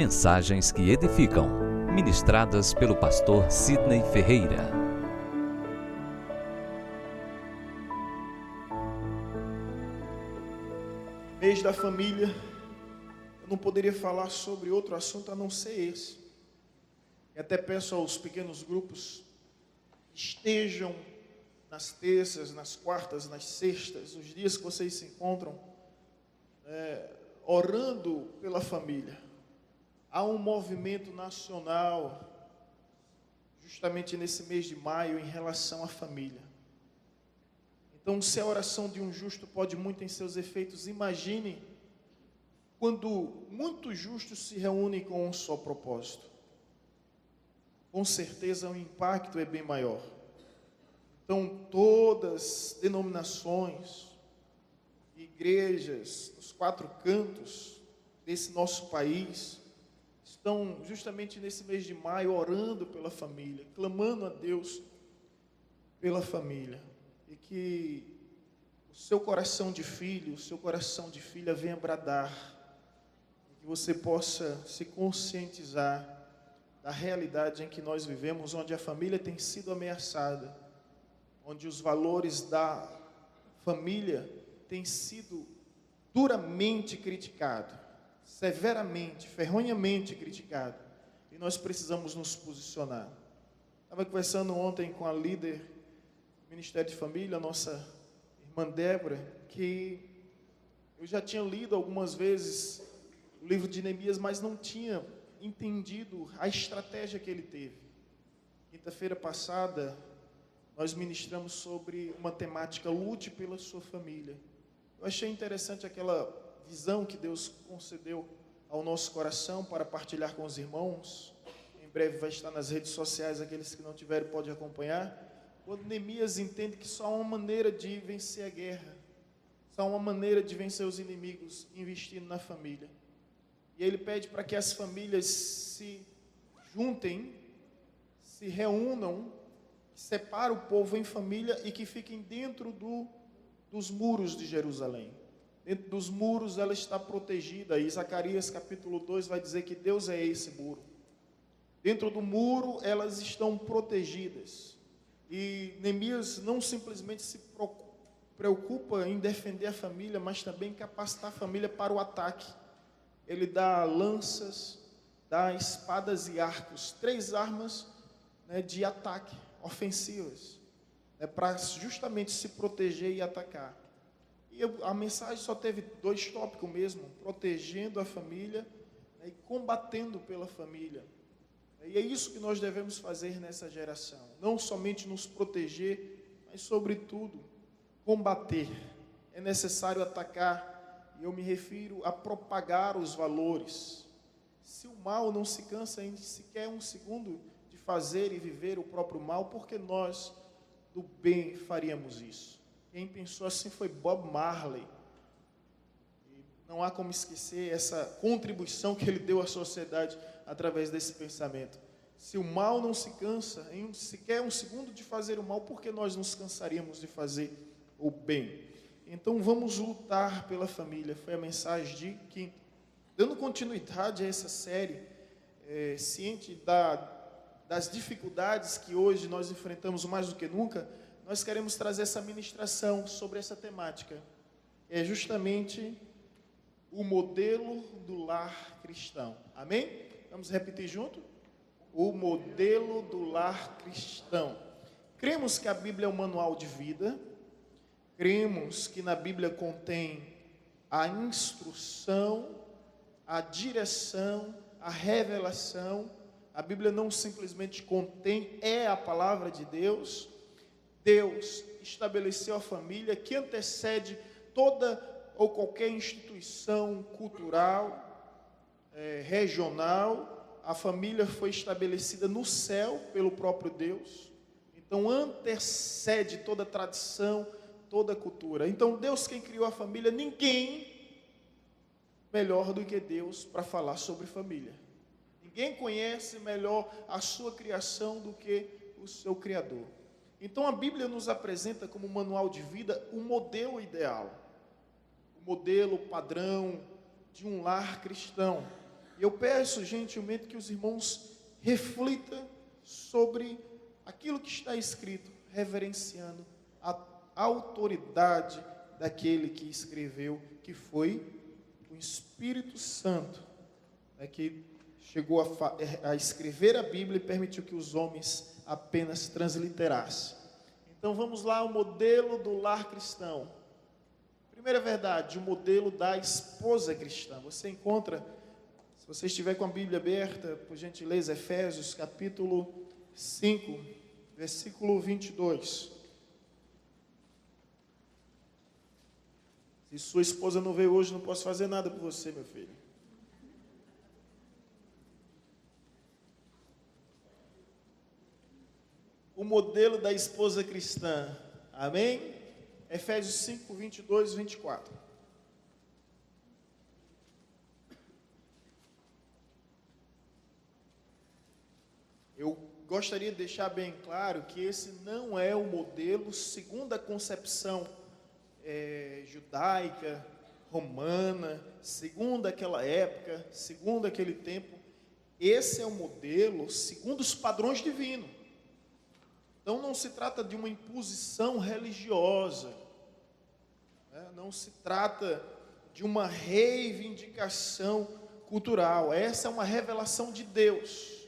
Mensagens que edificam, ministradas pelo pastor Sidney Ferreira. Mês da família, eu não poderia falar sobre outro assunto a não ser esse. E até peço aos pequenos grupos que estejam nas terças, nas quartas, nas sextas, os dias que vocês se encontram, orando pela família. Há um movimento nacional, justamente nesse mês de maio, em relação à família. Então, se a oração de um justo pode muito em seus efeitos, imagine quando muitos justos se reúnem com um só propósito. Com certeza o impacto é bem maior. Então, todas as denominações, igrejas, nos quatro cantos desse nosso país, estão justamente nesse mês de maio orando pela família, clamando a Deus pela família. E que o seu coração de filho, o seu coração de filha venha bradar, e que você possa se conscientizar da realidade em que nós vivemos, onde a família tem sido ameaçada, onde os valores da família têm sido duramente criticados, severamente, ferronhamente criticados, e nós precisamos nos posicionar. Estava conversando ontem com a líder Ministério de Família, a nossa irmã Débora, que eu já tinha lido algumas vezes o livro de Neemias, mas não tinha entendido a estratégia que ele teve. Quinta-feira passada, nós ministramos sobre uma temática: lute pela sua família. Eu achei interessante aquela visão que Deus concedeu ao nosso coração para partilhar com os irmãos. Em breve vai estar nas redes sociais, aqueles que não tiverem podem acompanhar. Quando Neemias entende que só há uma maneira de vencer a guerra, só há uma maneira de vencer os inimigos, investindo na família. E ele pede para que as famílias se juntem, se reúnam, separem o povo em família e que fiquem dentro dos muros de Jerusalém. Dentro dos muros ela está protegida, e Zacarias capítulo 2 vai dizer que Deus é esse muro. Dentro do muro elas estão protegidas. E Neemias não simplesmente se preocupa em defender a família, mas também capacitar a família para o ataque. Ele dá lanças, dá espadas e arcos, 3 armas, de ataque, ofensivas, para justamente se proteger e atacar. E a mensagem só teve 2 tópicos mesmo: protegendo a família, e combatendo pela família. E é isso que nós devemos fazer nessa geração. Não somente nos proteger, mas, sobretudo, combater. É necessário atacar, e eu me refiro a propagar os valores. Se o mal não se cansa em sequer um segundo de fazer e viver o próprio mal, por que nós, do bem, faríamos isso? Quem pensou assim foi Bob Marley. E não há como esquecer essa contribuição que ele deu à sociedade através desse pensamento. Se o mal não se cansa em sequer um segundo de fazer o mal, por que nós nos cansaríamos de fazer o bem? Então vamos lutar pela família. Foi a mensagem de quinta. Dando continuidade a essa série, ciente das dificuldades que hoje nós enfrentamos mais do que nunca, nós queremos trazer essa ministração sobre essa temática. É justamente o modelo do lar cristão. Amém? Vamos repetir junto? O modelo do lar cristão. Cremos que a Bíblia é um manual de vida. Cremos que na Bíblia contém a instrução, a direção, a revelação. A Bíblia não simplesmente contém, é a palavra de Deus. Deus estabeleceu a família, que antecede toda ou qualquer instituição cultural, regional. A família foi estabelecida no céu pelo próprio Deus. Então antecede toda tradição, toda cultura. Então Deus, quem criou a família, ninguém melhor do que Deus para falar sobre família. Ninguém conhece melhor a sua criação do que o seu Criador. Então a Bíblia nos apresenta como manual de vida o modelo ideal, o modelo padrão de um lar cristão. E eu peço gentilmente que os irmãos reflitam sobre aquilo que está escrito, reverenciando a autoridade daquele que escreveu, que foi o Espírito Santo, que chegou a escrever a Bíblia e permitiu que os homens apenas transliterassem. Então vamos lá, o modelo do lar cristão. Primeira verdade, o modelo da esposa cristã. Você encontra, se você estiver com a Bíblia aberta, por gentileza, Efésios capítulo 5, versículo 22. Se sua esposa não veio hoje, não posso fazer nada por você, meu filho. O modelo da esposa cristã. Amém? Efésios 5, 22 e 24. Eu gostaria de deixar bem claro que esse não é o modelo segundo a concepção judaica, romana, segundo aquela época, segundo aquele tempo. Esse é o modelo segundo os padrões divinos. Então não se trata de uma imposição religiosa, né? Não se trata de uma reivindicação cultural. Essa é uma revelação de Deus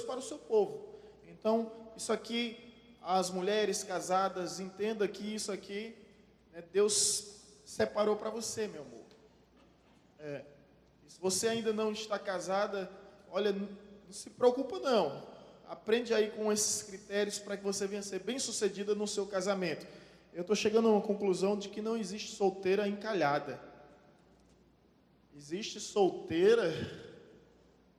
para o seu povo. Então, isso aqui, as mulheres casadas, entenda que isso aqui, né, Deus separou para você, meu amor. Se você ainda não está casada, olha, não se preocupa não. Aprende aí com esses critérios para que você venha ser bem sucedida no seu casamento. Eu estou chegando a uma conclusão de que não existe solteira encalhada. Existe solteira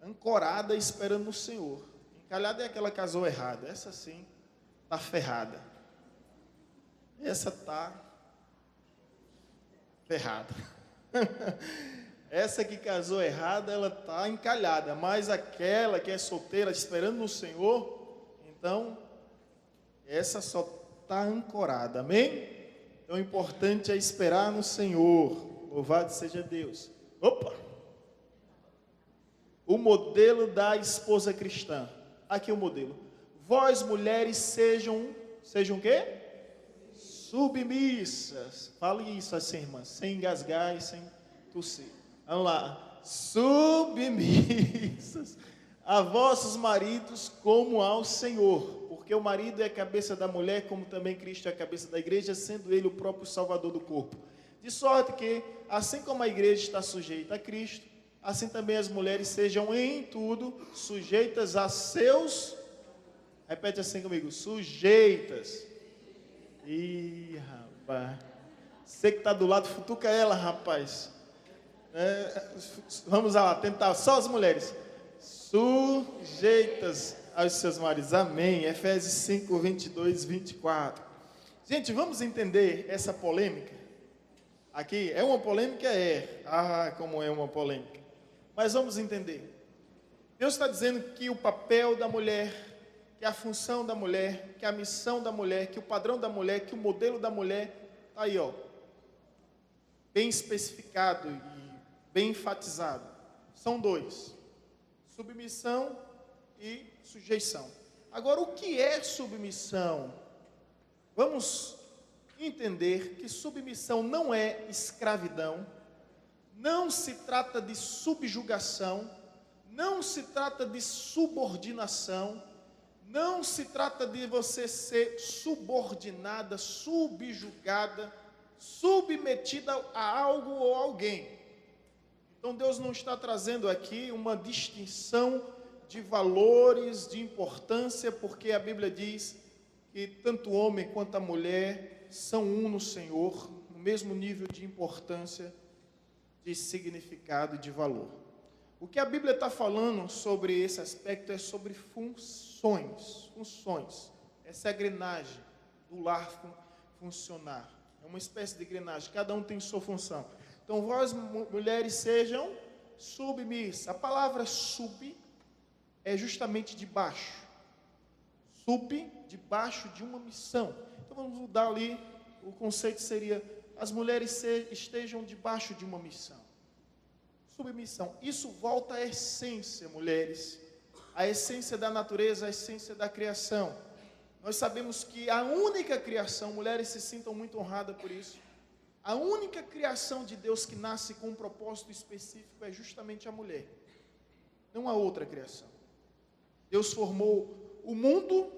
ancorada esperando no Senhor. Encalhada é aquela que casou errada. Essa sim está ferrada. Essa está ferrada. Essa que casou errada, ela está encalhada, mas aquela que é solteira, esperando no Senhor, então, essa só está ancorada, amém? Então, o importante é esperar no Senhor, louvado seja Deus. Opa! O modelo da esposa cristã, aqui o modelo. Vós, mulheres, sejam o quê? Submissas. Fale isso assim, irmã, sem engasgar e sem tossir. Vamos lá. Submissas a vossos maridos como ao Senhor, porque o marido é a cabeça da mulher, como também Cristo é a cabeça da igreja, sendo ele o próprio Salvador do corpo. De sorte que, assim como a igreja está sujeita a Cristo, assim também as mulheres sejam em tudo sujeitas a seus... Repete assim comigo. Sujeitas. Ih, rapaz. Você que está do lado, futuca ela, rapaz. Vamos lá, tentar, só as mulheres. Sujeitas aos seus maridos, amém. Efésios 5, 22, 24. Gente, vamos entender essa polêmica. Aqui, é uma polêmica? Como é uma polêmica. Mas vamos entender. Deus está dizendo que o papel da mulher, que a função da mulher, que a missão da mulher, que o padrão da mulher, que o modelo da mulher, está aí, ó, bem especificado e bem enfatizado. São dois: submissão e sujeição. Agora, o que é submissão? Vamos entender que submissão não é escravidão, não se trata de subjugação, não se trata de subordinação, não se trata de você ser subordinada, subjugada, submetida a algo ou alguém. Então Deus não está trazendo aqui uma distinção de valores, de importância, porque a Bíblia diz que tanto o homem quanto a mulher são um no Senhor, no mesmo nível de importância, de significado e de valor. O que a Bíblia está falando sobre esse aspecto é sobre funções. Essa é a engrenagem do lar funcionar. É uma espécie de engrenagem, cada um tem sua função. Então, vós, mulheres, sejam submissas. A palavra sub é justamente debaixo. Sub, debaixo de uma missão. Então, vamos mudar ali, o conceito seria, as mulheres estejam debaixo de uma missão. Submissão. Isso volta à essência, mulheres. A essência da natureza, a essência da criação. Nós sabemos que a única criação, mulheres se sintam muito honradas por isso, a única criação de Deus que nasce com um propósito específico é justamente a mulher. Não há outra criação. Deus formou o mundo,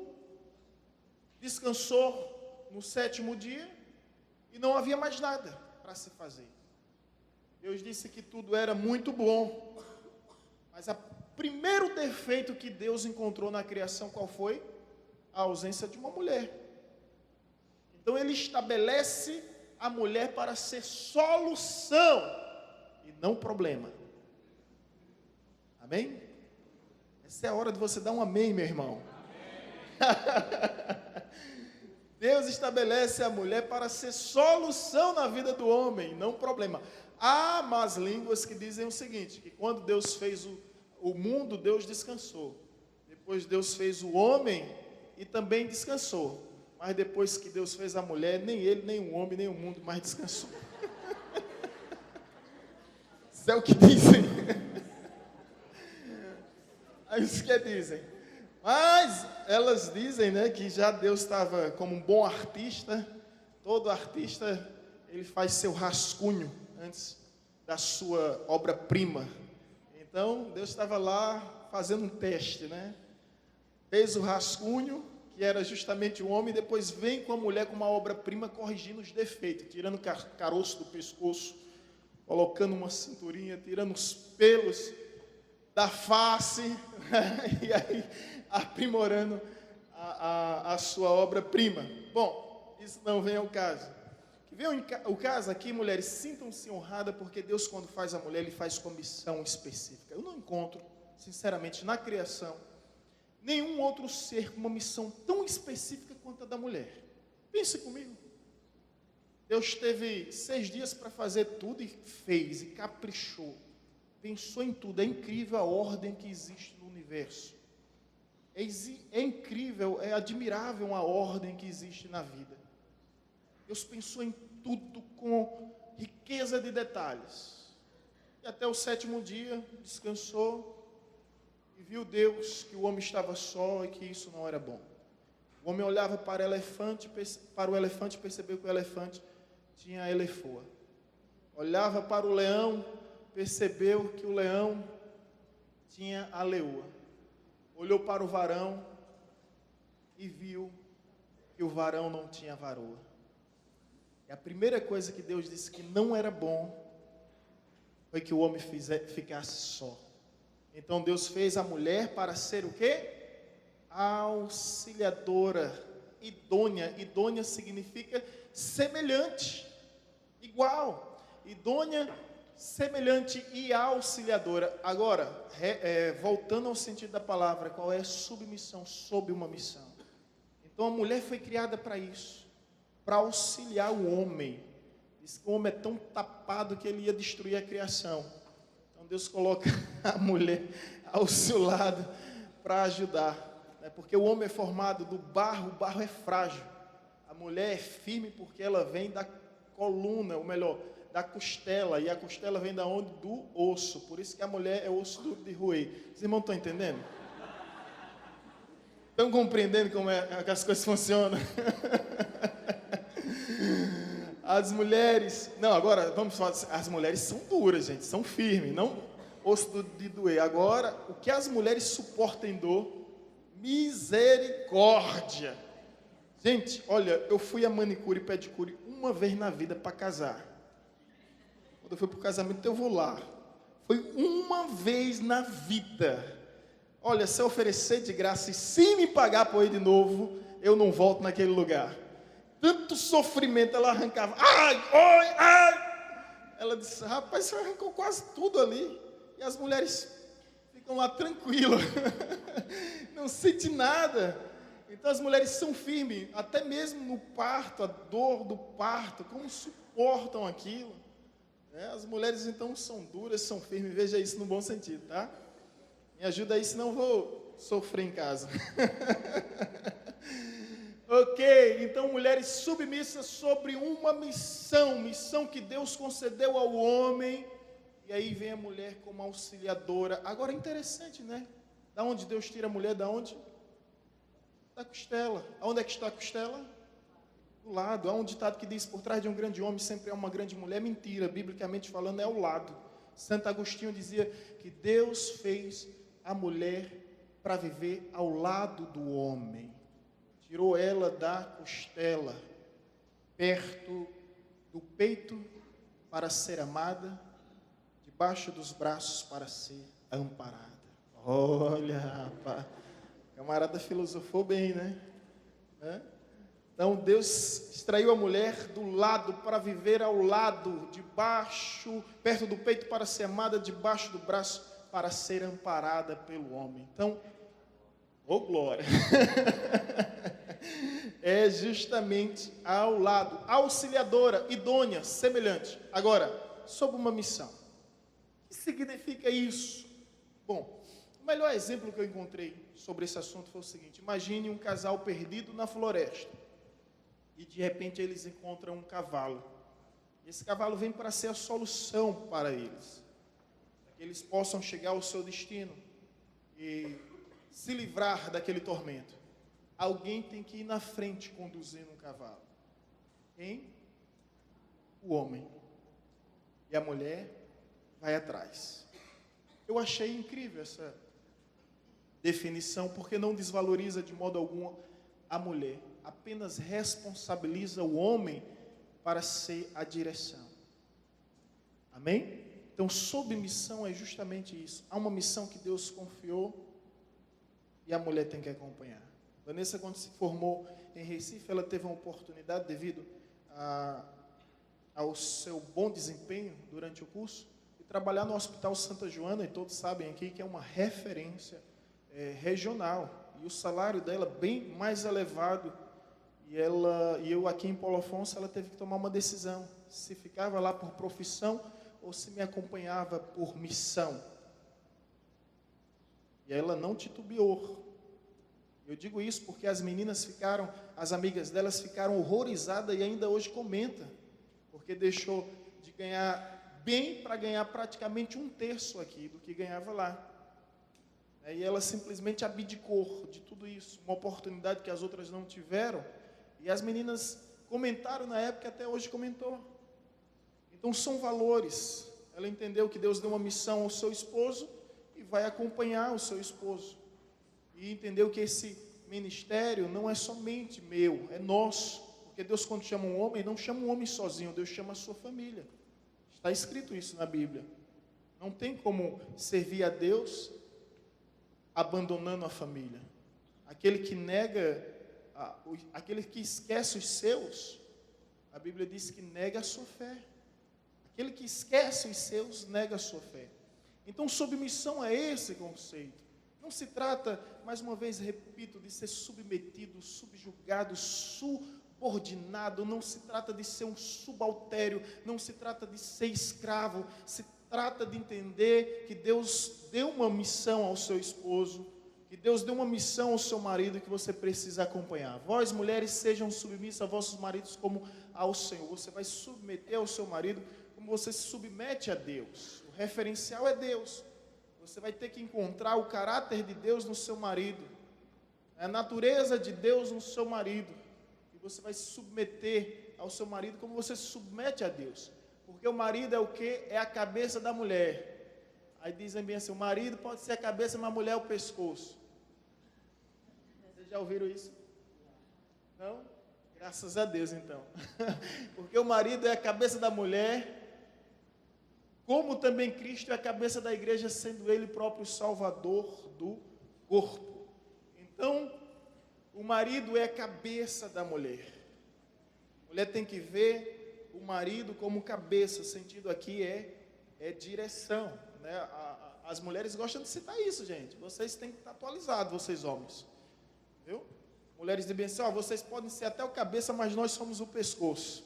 descansou no 7º dia e não havia mais nada para se fazer. Deus disse que tudo era muito bom, mas o primeiro defeito que Deus encontrou na criação, qual foi? A ausência de uma mulher. Então ele estabelece a mulher para ser solução e não problema. Amém? Essa é a hora de você dar um amém, meu irmão. Deus estabelece a mulher para ser solução na vida do homem, não problema. Há más línguas que dizem o seguinte, que quando Deus fez o mundo, Deus descansou. Depois Deus fez o homem e também descansou. Mas depois que Deus fez a mulher, nem ele, nem o homem, nem o mundo mais descansou. Isso é o que dizem. É isso que dizem. Mas elas dizem, né, que já Deus estava como um bom artista. Todo artista, ele faz seu rascunho antes da sua obra-prima. Então, Deus estava lá fazendo um teste, né? Fez o rascunho, que era justamente o homem, e depois vem com a mulher com uma obra-prima corrigindo os defeitos, tirando o caroço do pescoço, colocando uma cinturinha, tirando os pelos da face, e aí aprimorando a sua obra-prima. Bom, isso não vem ao caso. Que vem o caso aqui, mulheres, sintam-se honradas, porque Deus, quando faz a mulher, Ele faz com missão específica. Eu não encontro, sinceramente, na criação, nenhum outro ser com uma missão tão específica quanto a da mulher. Pense comigo. Deus teve 6 dias para fazer tudo e fez, e caprichou. Pensou em tudo. É incrível a ordem que existe no universo. É incrível, é admirável a ordem que existe na vida. Deus pensou em tudo com riqueza de detalhes. E até o 7º dia descansou. E viu Deus que o homem estava só e que isso não era bom. O homem olhava para o elefante e percebeu que o elefante tinha a elefoa. Olhava para o leão, percebeu que o leão tinha a leoa. Olhou para o varão e viu que o varão não tinha varoa. E a primeira coisa que Deus disse que não era bom foi que o homem ficasse só. Então Deus fez a mulher para ser o quê? Auxiliadora, idônea. Idônea significa semelhante, igual. Idônea, semelhante e auxiliadora. Agora, voltando ao sentido da palavra, qual é a submissão sob uma missão? Então a mulher foi criada para isso, para auxiliar o homem. Diz que o homem é tão tapado que ele ia destruir a criação. Então Deus coloca a mulher ao seu lado para ajudar, né? Porque o homem é formado do barro, o barro é frágil. A mulher é firme porque ela vem da coluna, ou melhor, da costela, e a costela vem da onde? Do osso. Por isso que a mulher é osso duro de roer. Os irmãos estão entendendo? Estão compreendendo como é que as coisas funcionam? As mulheres, não, agora vamos falar, as mulheres são duras, gente, são firmes, não osso de doer. Agora, o que as mulheres suportam em dor, misericórdia. Gente, olha, eu fui a manicure e pedicure uma vez na vida para casar. Quando eu fui para o casamento, eu vou lá. Foi uma vez na vida. Olha, se eu oferecer de graça e se me pagar para eu ir de novo, eu não volto naquele lugar. Tanto sofrimento, ela arrancava. Ai, oi, ai. Ela disse, rapaz, você arrancou quase tudo ali. E as mulheres ficam lá tranquilas. Não sente nada. Então as mulheres são firmes. Até mesmo no parto, a dor do parto, como suportam aquilo. As mulheres então são duras, são firmes. Veja isso no bom sentido, tá? Me ajuda aí, senão eu vou sofrer em casa. Ok, então mulheres submissas sobre uma missão que Deus concedeu ao homem, e aí vem a mulher como auxiliadora. Agora é interessante, né? Da onde Deus tira a mulher, da onde? Da costela. Aonde é que está a costela? Do lado. Há um ditado que diz, por trás de um grande homem sempre há uma grande mulher. Mentira, biblicamente falando, é ao lado. Santo Agostinho dizia que Deus fez a mulher para viver ao lado do homem. Tirou ela da costela, perto do peito para ser amada, debaixo dos braços para ser amparada. Olha, rapaz, o camarada filosofou bem, né? Então Deus extraiu a mulher do lado para viver ao lado, debaixo, perto do peito para ser amada, debaixo do braço para ser amparada pelo homem. Então, ô glória! É justamente ao lado, auxiliadora, idônea, semelhante. Agora, sob uma missão. O que significa isso? Bom, o melhor exemplo que eu encontrei sobre esse assunto foi o seguinte: imagine um casal perdido na floresta e de repente eles encontram um cavalo. Esse cavalo vem para ser a solução para eles, para que eles possam chegar ao seu destino e se livrar daquele tormento. Alguém tem que ir na frente conduzindo um cavalo. Quem? O homem. E a mulher vai atrás. Eu achei incrível essa definição, porque não desvaloriza de modo algum a mulher, apenas responsabiliza o homem para ser a direção. Amém? Então, submissão é justamente isso. Há uma missão que Deus confiou e a mulher tem que acompanhar. Vanessa, quando se formou em Recife, ela teve uma oportunidade, devido ao seu bom desempenho durante o curso, de trabalhar no Hospital Santa Joana, e todos sabem aqui que é uma referência regional, e o salário dela bem mais elevado, e eu aqui em Paulo Afonso, ela teve que tomar uma decisão, se ficava lá por profissão, ou se me acompanhava por missão. E ela não titubeou. Eu digo isso porque as amigas delas ficaram horrorizadas e ainda hoje comentam, porque deixou de ganhar bem para ganhar praticamente 1/3 aqui do que ganhava lá. E ela simplesmente abdicou de tudo isso, uma oportunidade que as outras não tiveram, e as meninas comentaram na época, até hoje comentou. Então são valores. Ela entendeu que Deus deu uma missão ao seu esposo e vai acompanhar o seu esposo. E entendeu que esse ministério não é somente meu, é nosso. Porque Deus, quando chama um homem, não chama um homem sozinho, Deus chama a sua família. Está escrito isso na Bíblia. Não tem como servir a Deus abandonando a família. Aquele que nega, aquele que esquece os seus, a Bíblia diz que nega a sua fé. Aquele que esquece os seus, nega a sua fé. Então, submissão é esse conceito. Não se trata, mais uma vez repito, de ser submetido, subjugado, subordinado. Não se trata de ser um subaltério. Não se trata de ser escravo. Se trata de entender que Deus deu uma missão ao seu esposo, que Deus deu uma missão ao seu marido que você precisa acompanhar. Vós, mulheres, sejam submissas a vossos maridos como ao Senhor. Você vai submeter ao seu marido como você se submete a Deus. O referencial é Deus. Você vai ter que encontrar o caráter de Deus no seu marido, a natureza de Deus no seu marido, e você vai se submeter ao seu marido como você se submete a Deus, porque o marido é o quê? É a cabeça da mulher. Aí dizem bem assim, o marido pode ser a cabeça, mas a mulher é o pescoço. Vocês já ouviram isso? Não? Graças a Deus, então. Porque o marido é a cabeça da mulher, como também Cristo é a cabeça da igreja, sendo Ele próprio Salvador do corpo. Então, o marido é a cabeça da mulher. A mulher tem que ver o marido como cabeça, o sentido aqui é direção. Né? As mulheres gostam de citar isso, gente. Vocês têm que estar atualizados, vocês homens. Viu? Mulheres dizem assim, vocês podem ser até o cabeça, mas nós somos o pescoço.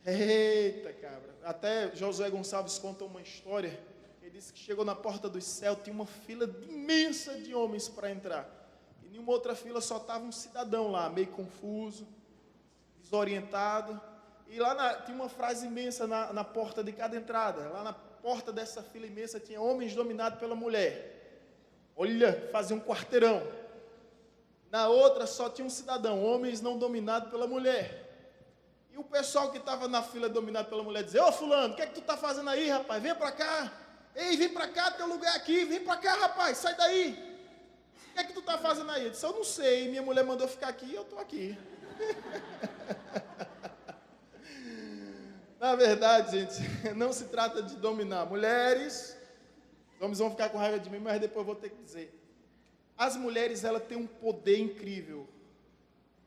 Eita, cabra. Até Josué Gonçalves conta uma história. Ele disse que chegou na porta do céu, tinha uma fila imensa de homens para entrar. E em uma outra fila só estava um cidadão lá, meio confuso, desorientado. E lá tinha uma frase imensa na porta de cada entrada. Lá na porta dessa fila imensa tinha homens dominados pela mulher. Olha, fazia um quarteirão. Na outra só tinha um cidadão, homens não dominados pela mulher. E o pessoal que estava na fila dominado pela mulher dizia: ô fulano, o que é que tu está fazendo aí, rapaz? Vem para cá. Ei, vem para cá, teu lugar aqui. Vem para cá, rapaz, sai daí. O que é que tu está fazendo aí? Eu disse: eu não sei, minha mulher mandou ficar aqui e eu estou aqui. Na verdade, gente, não se trata de dominar. Mulheres, os homens vão ficar com raiva de mim, mas depois eu vou ter que dizer. As mulheres, elas têm um poder incrível.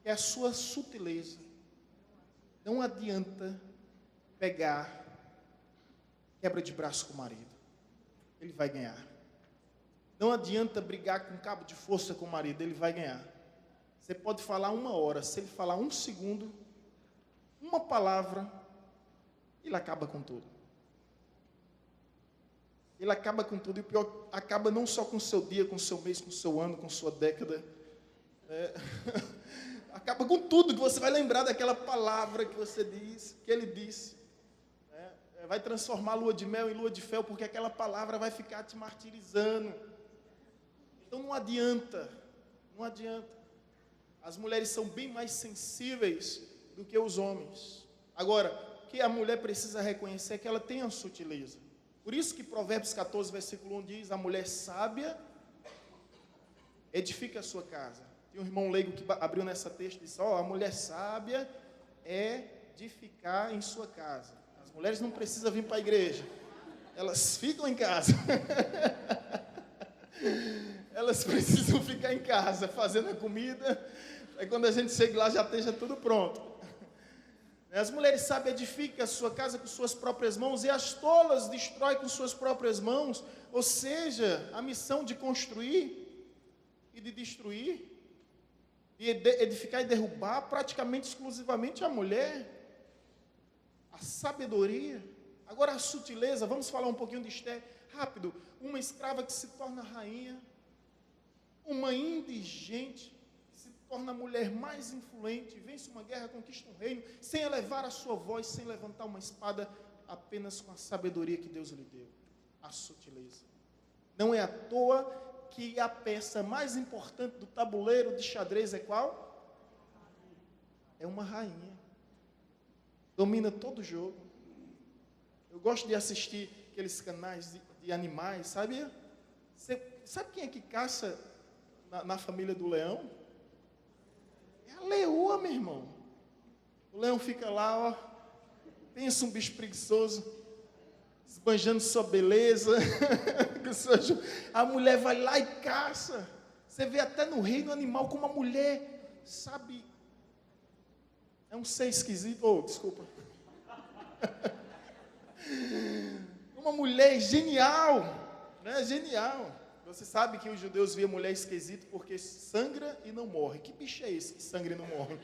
É a sua sutileza. Não adianta pegar quebra de braço com o marido. Ele vai ganhar. Não adianta brigar com cabo de força com o marido. Ele vai ganhar. Você pode falar 1 hora. Se ele falar 1 segundo, uma palavra, ele acaba com tudo. Ele acaba com tudo. E o pior, acaba não só com o seu dia, com o seu mês, com o seu ano, com sua década. Acaba com tudo, que você vai lembrar daquela palavra que você disse, que ele disse. Vai transformar a lua de mel em lua de fel, porque aquela palavra vai ficar te martirizando. Então não adianta. Não adianta. As mulheres são bem mais sensíveis do que os homens. Agora, o que a mulher precisa reconhecer é que ela tem a sutileza. Por isso que Provérbios 14, versículo 1 diz: a mulher sábia edifica a sua casa. Tem um irmão leigo que abriu nessa texto e disse: a mulher sábia é edificar em sua casa. As mulheres não precisam vir para a igreja. Elas ficam em casa. Elas precisam ficar em casa, fazendo a comida. Aí quando a gente chega lá, já esteja tudo pronto. As mulheres sábias edificam a sua casa com suas próprias mãos, e as tolas destroem com suas próprias mãos. Ou seja, a missão de construir e de destruir, de edificar e derrubar, praticamente exclusivamente a mulher. A sabedoria. Agora a sutileza, vamos falar um pouquinho de Esther, rápido. Uma escrava que se torna rainha, uma indigente que se torna a mulher mais influente, vence uma guerra, conquista um reino, sem elevar a sua voz, sem levantar uma espada, apenas com a sabedoria que Deus lhe deu. A sutileza. Não é à toa que a peça mais importante do tabuleiro de xadrez é qual? É uma rainha. Domina todo o jogo. Eu gosto de assistir aqueles canais de animais, sabe? Sabe quem é que caça na família do leão? É a leoa, meu irmão. O leão fica lá, ó, pensa um bicho preguiçoso, esbanjando sua beleza. A mulher vai lá e caça. Você vê até no reino animal como a mulher, sabe? É um ser esquisito. Oh, desculpa. Uma mulher genial, né? Genial. Você sabe que os judeus viam mulher esquisita porque sangra e não morre. Que bicho é esse que sangra e não morre?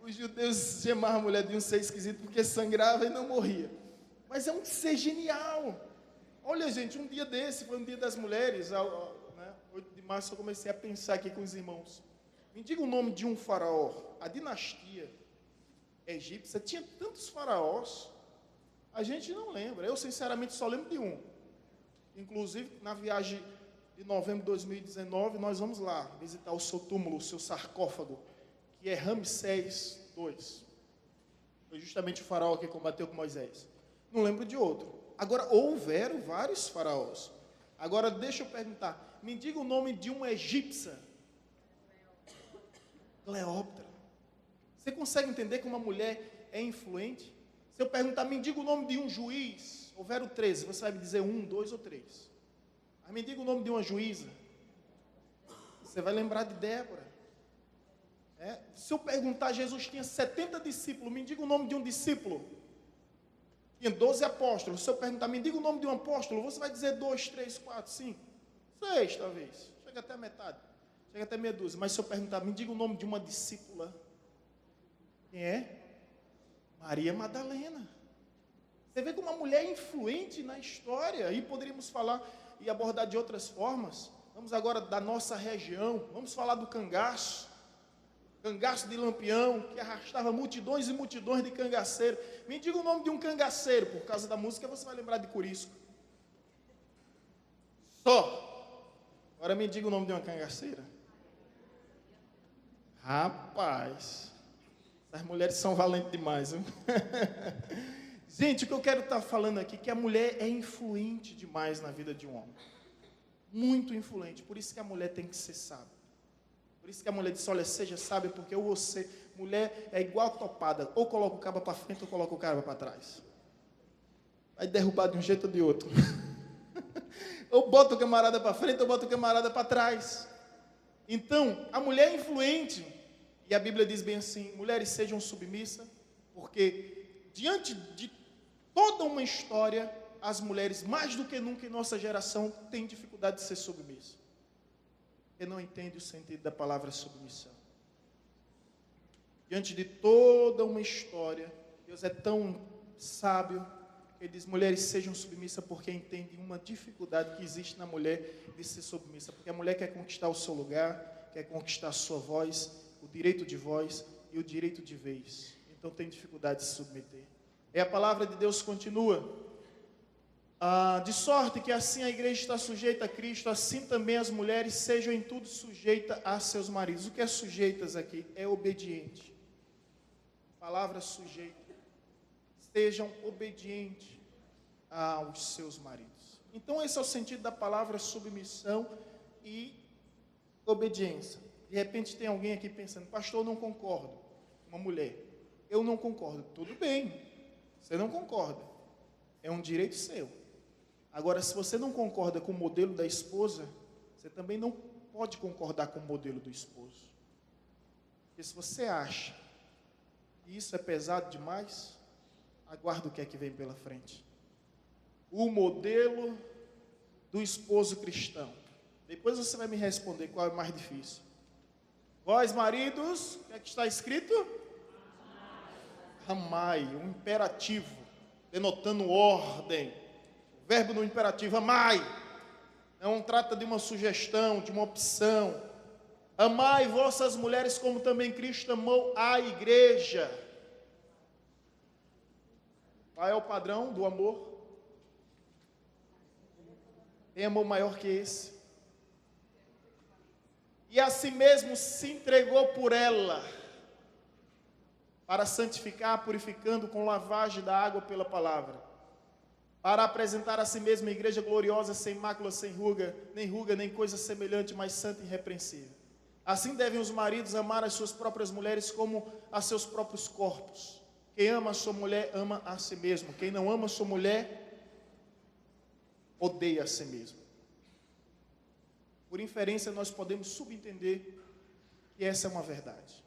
Os judeus chamavam a mulher de um ser esquisito porque sangrava e não morria. Mas é um ser genial. Olha, gente, um dia desse, foi um dia das mulheres, né, 8 de março, eu comecei a pensar aqui com os irmãos. Me diga o nome de um faraó. A dinastia egípcia tinha tantos faraós, a gente não lembra. Eu, sinceramente, só lembro de um. Inclusive, na viagem de novembro de 2019, nós vamos lá visitar o seu túmulo, o seu sarcófago, que é Ramsés II. Foi justamente o faraó que combateu com Moisés. Não lembro de outro. Agora, houveram vários faraós. Agora, deixa eu perguntar. Me diga o nome de uma egípcia. Cleópatra. Você consegue entender como uma mulher é influente? Se eu perguntar, me diga o nome de um juiz. Houveram 13. Você vai me dizer 1, 2 ou 3. Mas me diga o nome de uma juíza. Você vai lembrar de Débora. Se eu perguntar, Jesus tinha 70 discípulos, me diga o nome de um discípulo. Tinha 12 apóstolos. Se eu perguntar, me diga o nome de um apóstolo, você vai dizer 2, 3, 4, 5, 6 talvez. Chega até a metade. Chega até meia dúzia. Mas se eu perguntar, me diga o nome de uma discípula. Quem é? Maria Madalena. Você vê como uma mulher influente na história. E poderíamos falar e abordar de outras formas. Vamos agora da nossa região. Vamos falar do cangaço. cangaço de Lampião, que arrastava multidões e multidões de cangaceiros. Me diga o nome de um cangaceiro, por causa da música você vai lembrar de Corisco. Só. Agora me diga o nome de uma cangaceira. Rapaz, as mulheres são valentes demais, viu? Gente, o que eu quero estar falando aqui é que a mulher é influente demais na vida de um homem. Muito influente. Por isso que a mulher tem que ser sábia. Por isso que a mulher disse, olha, seja sábia, porque ou você, mulher é igual topada, ou coloca o cabo para frente, ou coloca o cabo para trás. Vai derrubar de um jeito ou de outro. Ou bota o camarada para frente, ou bota o camarada para trás. Então, a mulher é influente, e a Bíblia diz bem assim, mulheres sejam submissas, porque diante de toda uma história, as mulheres, mais do que nunca em nossa geração, têm dificuldade de ser submissas. Porque não entende o sentido da palavra submissão. Diante de toda uma história, Deus é tão sábio, que Ele diz, mulheres sejam submissas, porque entende uma dificuldade que existe na mulher de ser submissa. Porque a mulher quer conquistar o seu lugar, quer conquistar a sua voz, o direito de voz e o direito de vez. Então tem dificuldade de se submeter. E a palavra de Deus continua. De sorte que assim a igreja está sujeita a Cristo, assim também as mulheres sejam em tudo sujeitas a seus maridos. O que é sujeitas aqui? É obediente. Palavra sujeita. Sejam obedientes aos seus maridos. Então esse é o sentido da palavra submissão e obediência. De repente tem alguém aqui pensando, pastor, eu não concordo. Uma mulher, eu não concordo. Tudo bem, você não concorda. É um direito seu. Agora, se você não concorda com o modelo da esposa, você também não pode concordar com o modelo do esposo. Porque se você acha que isso é pesado demais, aguarda o que é que vem pela frente. O modelo do esposo cristão. Depois você vai me responder qual é o mais difícil. Vós, maridos, o que é que está escrito? Amai, um imperativo, denotando ordem. O verbo no imperativo, amai. Não trata de uma sugestão, de uma opção. Amai vossas mulheres como também Cristo amou a igreja. Qual é o padrão do amor? Tem amor maior que esse? E a si mesmo se entregou por ela, para santificar, purificando com lavagem da água pela palavra, para apresentar a si mesmo a igreja gloriosa, sem mácula, sem ruga, nem coisa semelhante, mas santa e irrepreensível. Assim devem os maridos amar as suas próprias mulheres como a seus próprios corpos. Quem ama a sua mulher, ama a si mesmo. Quem não ama a sua mulher, odeia a si mesmo. Por inferência, nós podemos subentender que essa é uma verdade.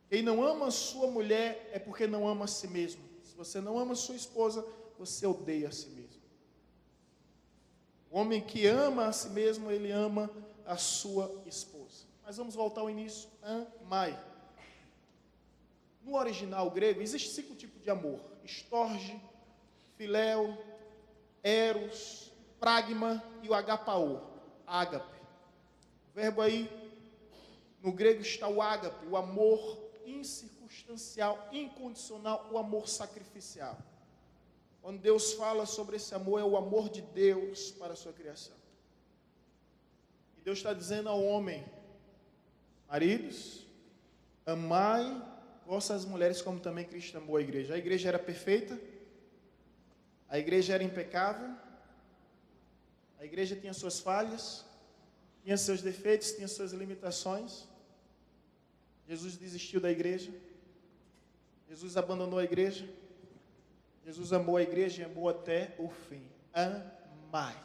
Quem não ama a sua mulher é porque não ama a si mesmo. Se você não ama a sua esposa, você odeia a si mesmo. O homem que ama a si mesmo, ele ama a sua esposa. Mas vamos voltar ao início. Amai. No original grego, existem 5 tipos de amor. Estorge, filéu, eros, pragma e o agapao, ágape. O verbo aí, no grego está o ágape, o amor incircunstancial, incondicional, o amor sacrificial. Quando Deus fala sobre esse amor, é o amor de Deus para a sua criação. E Deus está dizendo ao homem, maridos, amai vossas mulheres como também Cristo amou a igreja. A igreja era perfeita, a igreja era impecável, a igreja tinha suas falhas, tinha seus defeitos, tinha suas limitações. Jesus desistiu da igreja, Jesus abandonou a igreja, Jesus amou a igreja e amou até o fim. Amai.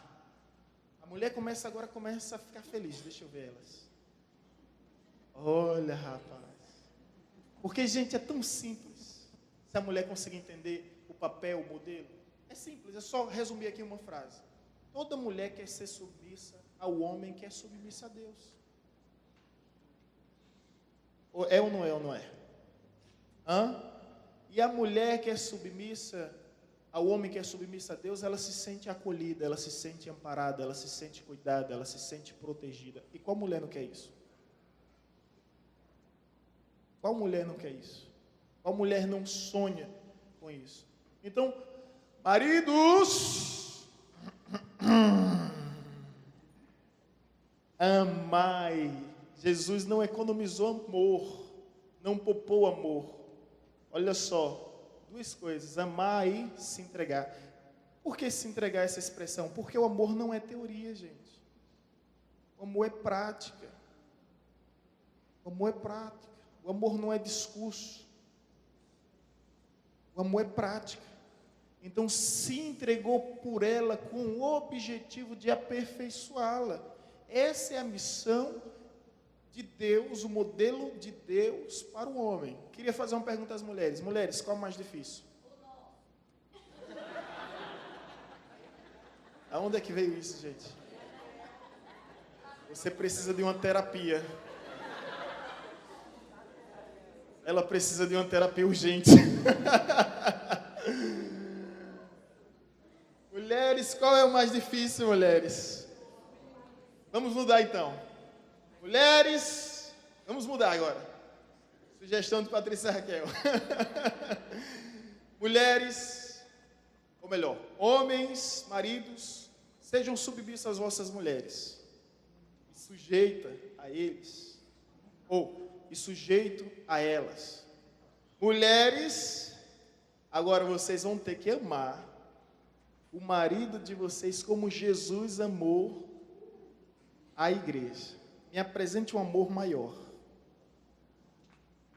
A mulher agora começa a ficar feliz, deixa eu ver elas. Olha, rapaz. Porque, gente, é tão simples. Se a mulher conseguir entender o papel, o modelo, é simples, é só resumir aqui uma frase. Toda mulher quer ser submissa ao homem que é submissa a Deus. É ou não é ou não é? E a mulher que é submissa ao homem que é submissa a Deus, ela se sente acolhida, ela se sente amparada, ela se sente cuidada, ela se sente protegida. E qual mulher não quer isso? Qual mulher não quer isso? Qual mulher não sonha com isso? Então, maridos, amai. Jesus não economizou amor, não poupou amor. Olha só, duas coisas, amar e se entregar. Por que se entregar essa expressão? Porque o amor não é teoria, gente. O amor é prática. O amor é prática. O amor não é discurso. O amor é prática. Então se entregou por ela com o objetivo de aperfeiçoá-la. Essa é a missão de Deus, o modelo de Deus para o homem. Queria fazer uma pergunta às mulheres. Mulheres, qual é o mais difícil? Aonde é que veio isso, gente? Você precisa de uma terapia. Ela precisa de uma terapia urgente. Mulheres, qual é o mais difícil, mulheres? Vamos mudar então. Mulheres, vamos mudar agora. Sugestão de Patrícia Raquel. Mulheres, ou melhor, homens, maridos, sejam submissos às vossas mulheres. E sujeita a eles. E sujeito a elas. Mulheres, agora vocês vão ter que amar o marido de vocês como Jesus amou a igreja. Me apresente um amor maior.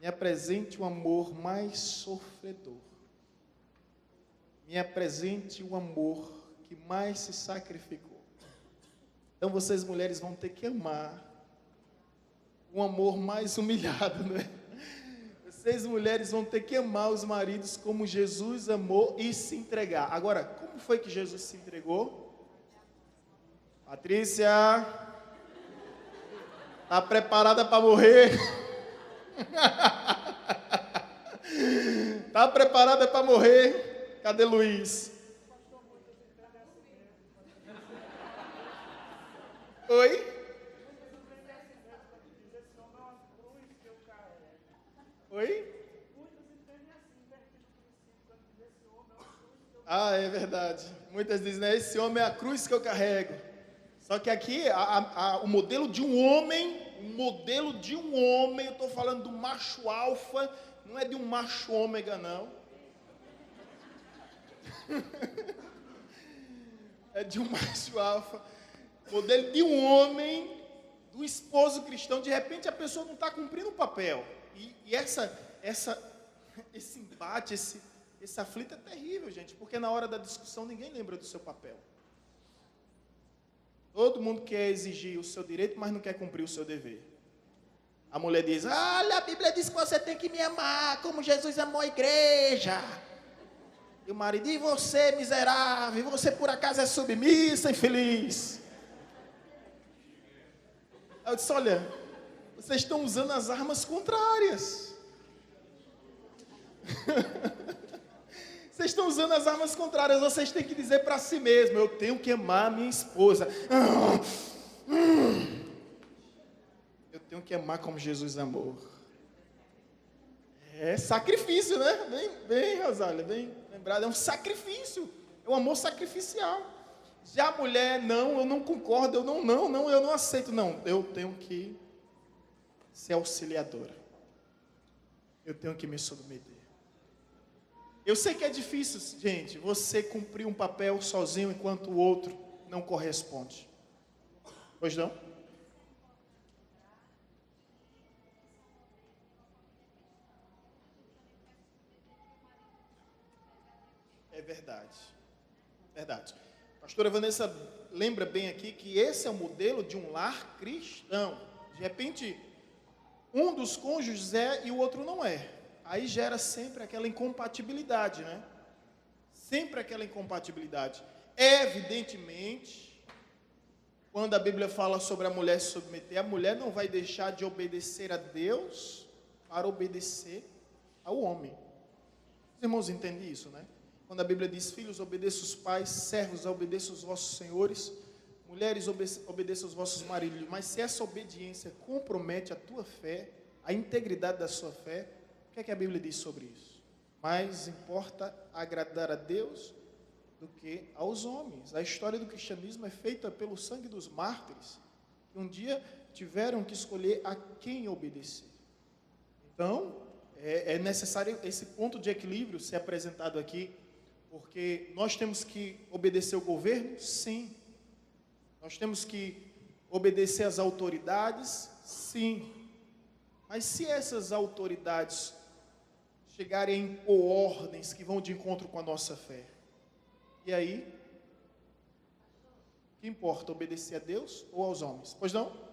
Me apresente um amor mais sofredor. Me apresente um amor que mais se sacrificou. Então vocês mulheres vão ter que amar um amor mais humilhado, né? Vocês mulheres vão ter que amar os maridos como Jesus amou e se entregar. Agora, como foi que Jesus se entregou? Patrícia, tá preparada para morrer? Tá preparada para morrer? Cadê Luiz? Oi? Oi? Ah, é verdade. Muitas dizem, né? Esse homem é a cruz que eu carrego. Só que aqui, o modelo de um homem, eu estou falando do macho alfa, não é de um macho ômega, não. É de um macho alfa. Modelo de um homem, do esposo cristão. De repente a pessoa não está cumprindo o papel. E esse embate, esse aflito é terrível, gente, porque na hora da discussão ninguém lembra do seu papel. Todo mundo quer exigir o seu direito, mas não quer cumprir o seu dever. A mulher diz, olha, a Bíblia diz que você tem que me amar, como Jesus amou a igreja. E o marido, e você, miserável, você por acaso é submissa, infeliz. Eu disse, olha, vocês estão usando as armas contrárias. Vocês estão usando as armas contrárias. Vocês têm que dizer para si mesmo, eu tenho que amar a minha esposa. Eu tenho que amar como Jesus amou. É sacrifício, né? Bem, Rosália, bem lembrado. É um sacrifício. É um amor sacrificial. Já a mulher, não, eu não concordo. Eu não aceito. Não, eu tenho que ser auxiliadora. Eu tenho que me submeter. Eu sei que é difícil, gente, você cumprir um papel sozinho enquanto o outro não corresponde. Pois não? É verdade. Verdade. A pastora Vanessa lembra bem aqui que esse é o modelo de um lar cristão. De repente, um dos cônjuges é e o outro não é. Aí gera sempre aquela incompatibilidade, né? Sempre aquela incompatibilidade. Evidentemente, quando a Bíblia fala sobre a mulher se submeter, a mulher não vai deixar de obedecer a Deus para obedecer ao homem. Os irmãos entendem isso, né? Quando a Bíblia diz, filhos, obedeçam os pais, servos, obedeçam os vossos senhores, mulheres, obedeçam os vossos maridos. Mas se essa obediência compromete a tua fé, a integridade da sua fé, o que é que a Bíblia diz sobre isso? Mais importa agradar a Deus do que aos homens. A história do cristianismo é feita pelo sangue dos mártires, que um dia tiveram que escolher a quem obedecer. Então, é necessário esse ponto de equilíbrio ser apresentado aqui, porque nós temos que obedecer o governo? Sim. Nós temos que obedecer às autoridades? Sim. Mas se essas autoridades chegarem a impor ordens que vão de encontro com a nossa fé, e aí? O que importa, obedecer a Deus ou aos homens? Pois não?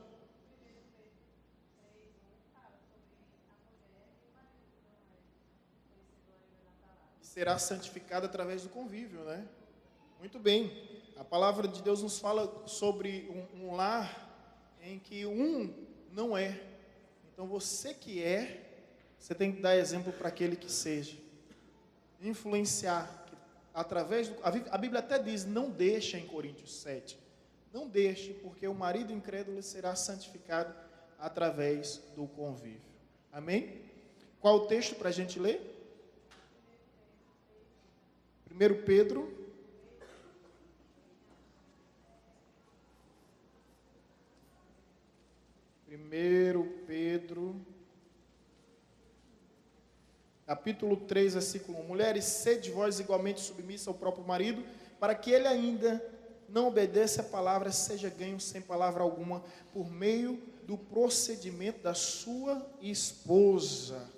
Será santificado através do convívio, né? Muito bem. A palavra de Deus nos fala sobre um lar em que um não é. Então você que é, você tem que dar exemplo para aquele que seja. Influenciar. Através do, a Bíblia até diz, não deixa em Coríntios 7. Não deixe, porque o marido incrédulo será santificado através do convívio. Amém? Qual o texto para a gente ler? 1 Pedro. Capítulo 3, versículo 1. Mulheres, sede vós igualmente submissa ao próprio marido, para que ele ainda não obedeça a palavra, seja ganho sem palavra alguma, por meio do procedimento da sua esposa.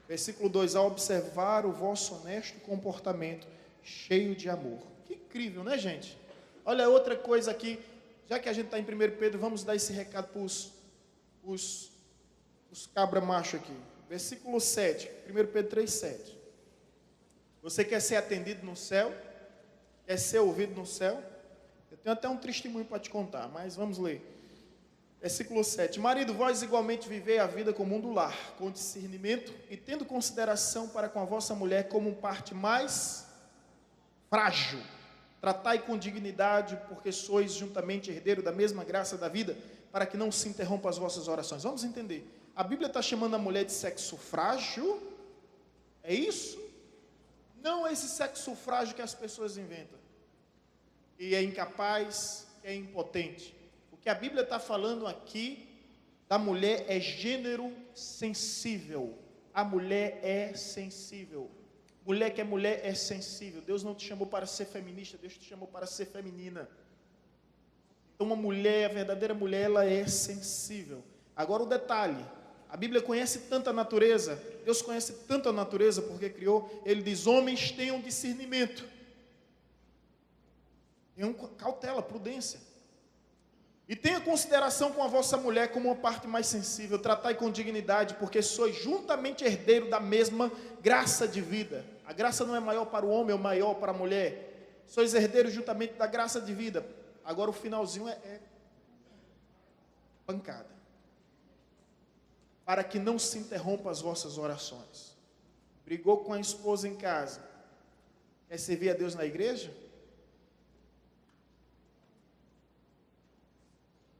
Versículo 2. A observar o vosso honesto comportamento, cheio de amor. Que incrível, né, gente? Olha outra coisa aqui, já que a gente está em 1 Pedro, vamos dar esse recado para os cabra macho aqui. Versículo 7, 1 Pedro 3, 7. Você quer ser atendido no céu? Quer ser ouvido no céu? Eu tenho até um testemunho para te contar, mas vamos ler. Versículo 7. Marido, vós igualmente vivei a vida comum um do lar, com discernimento e tendo consideração para com a vossa mulher como parte mais frágil. Tratai com dignidade, porque sois juntamente herdeiro da mesma graça da vida, para que não se interrompam as vossas orações. Vamos entender. A Bíblia está chamando a mulher de sexo frágil? É isso? Não é esse sexo frágil que as pessoas inventam. E é incapaz, é impotente. O que a Bíblia está falando aqui da mulher é gênero sensível. A mulher é sensível. Mulher que é mulher é sensível. Deus não te chamou para ser feminista, Deus te chamou para ser feminina. Então uma mulher, a verdadeira mulher, ela é sensível. Agora o detalhe, a Bíblia conhece tanta natureza, Deus conhece tanto a natureza porque criou, Ele diz, homens tenham discernimento. Tenham cautela, prudência. E tenha consideração com a vossa mulher como uma parte mais sensível, tratai com dignidade, porque sois juntamente herdeiro da mesma graça de vida. A graça não é maior para o homem ou maior para a mulher. Sois herdeiros juntamente da graça de vida. Agora o finalzinho é pancada. Para que não se interrompam as vossas orações. Brigou com a esposa em casa. Quer servir a Deus na igreja?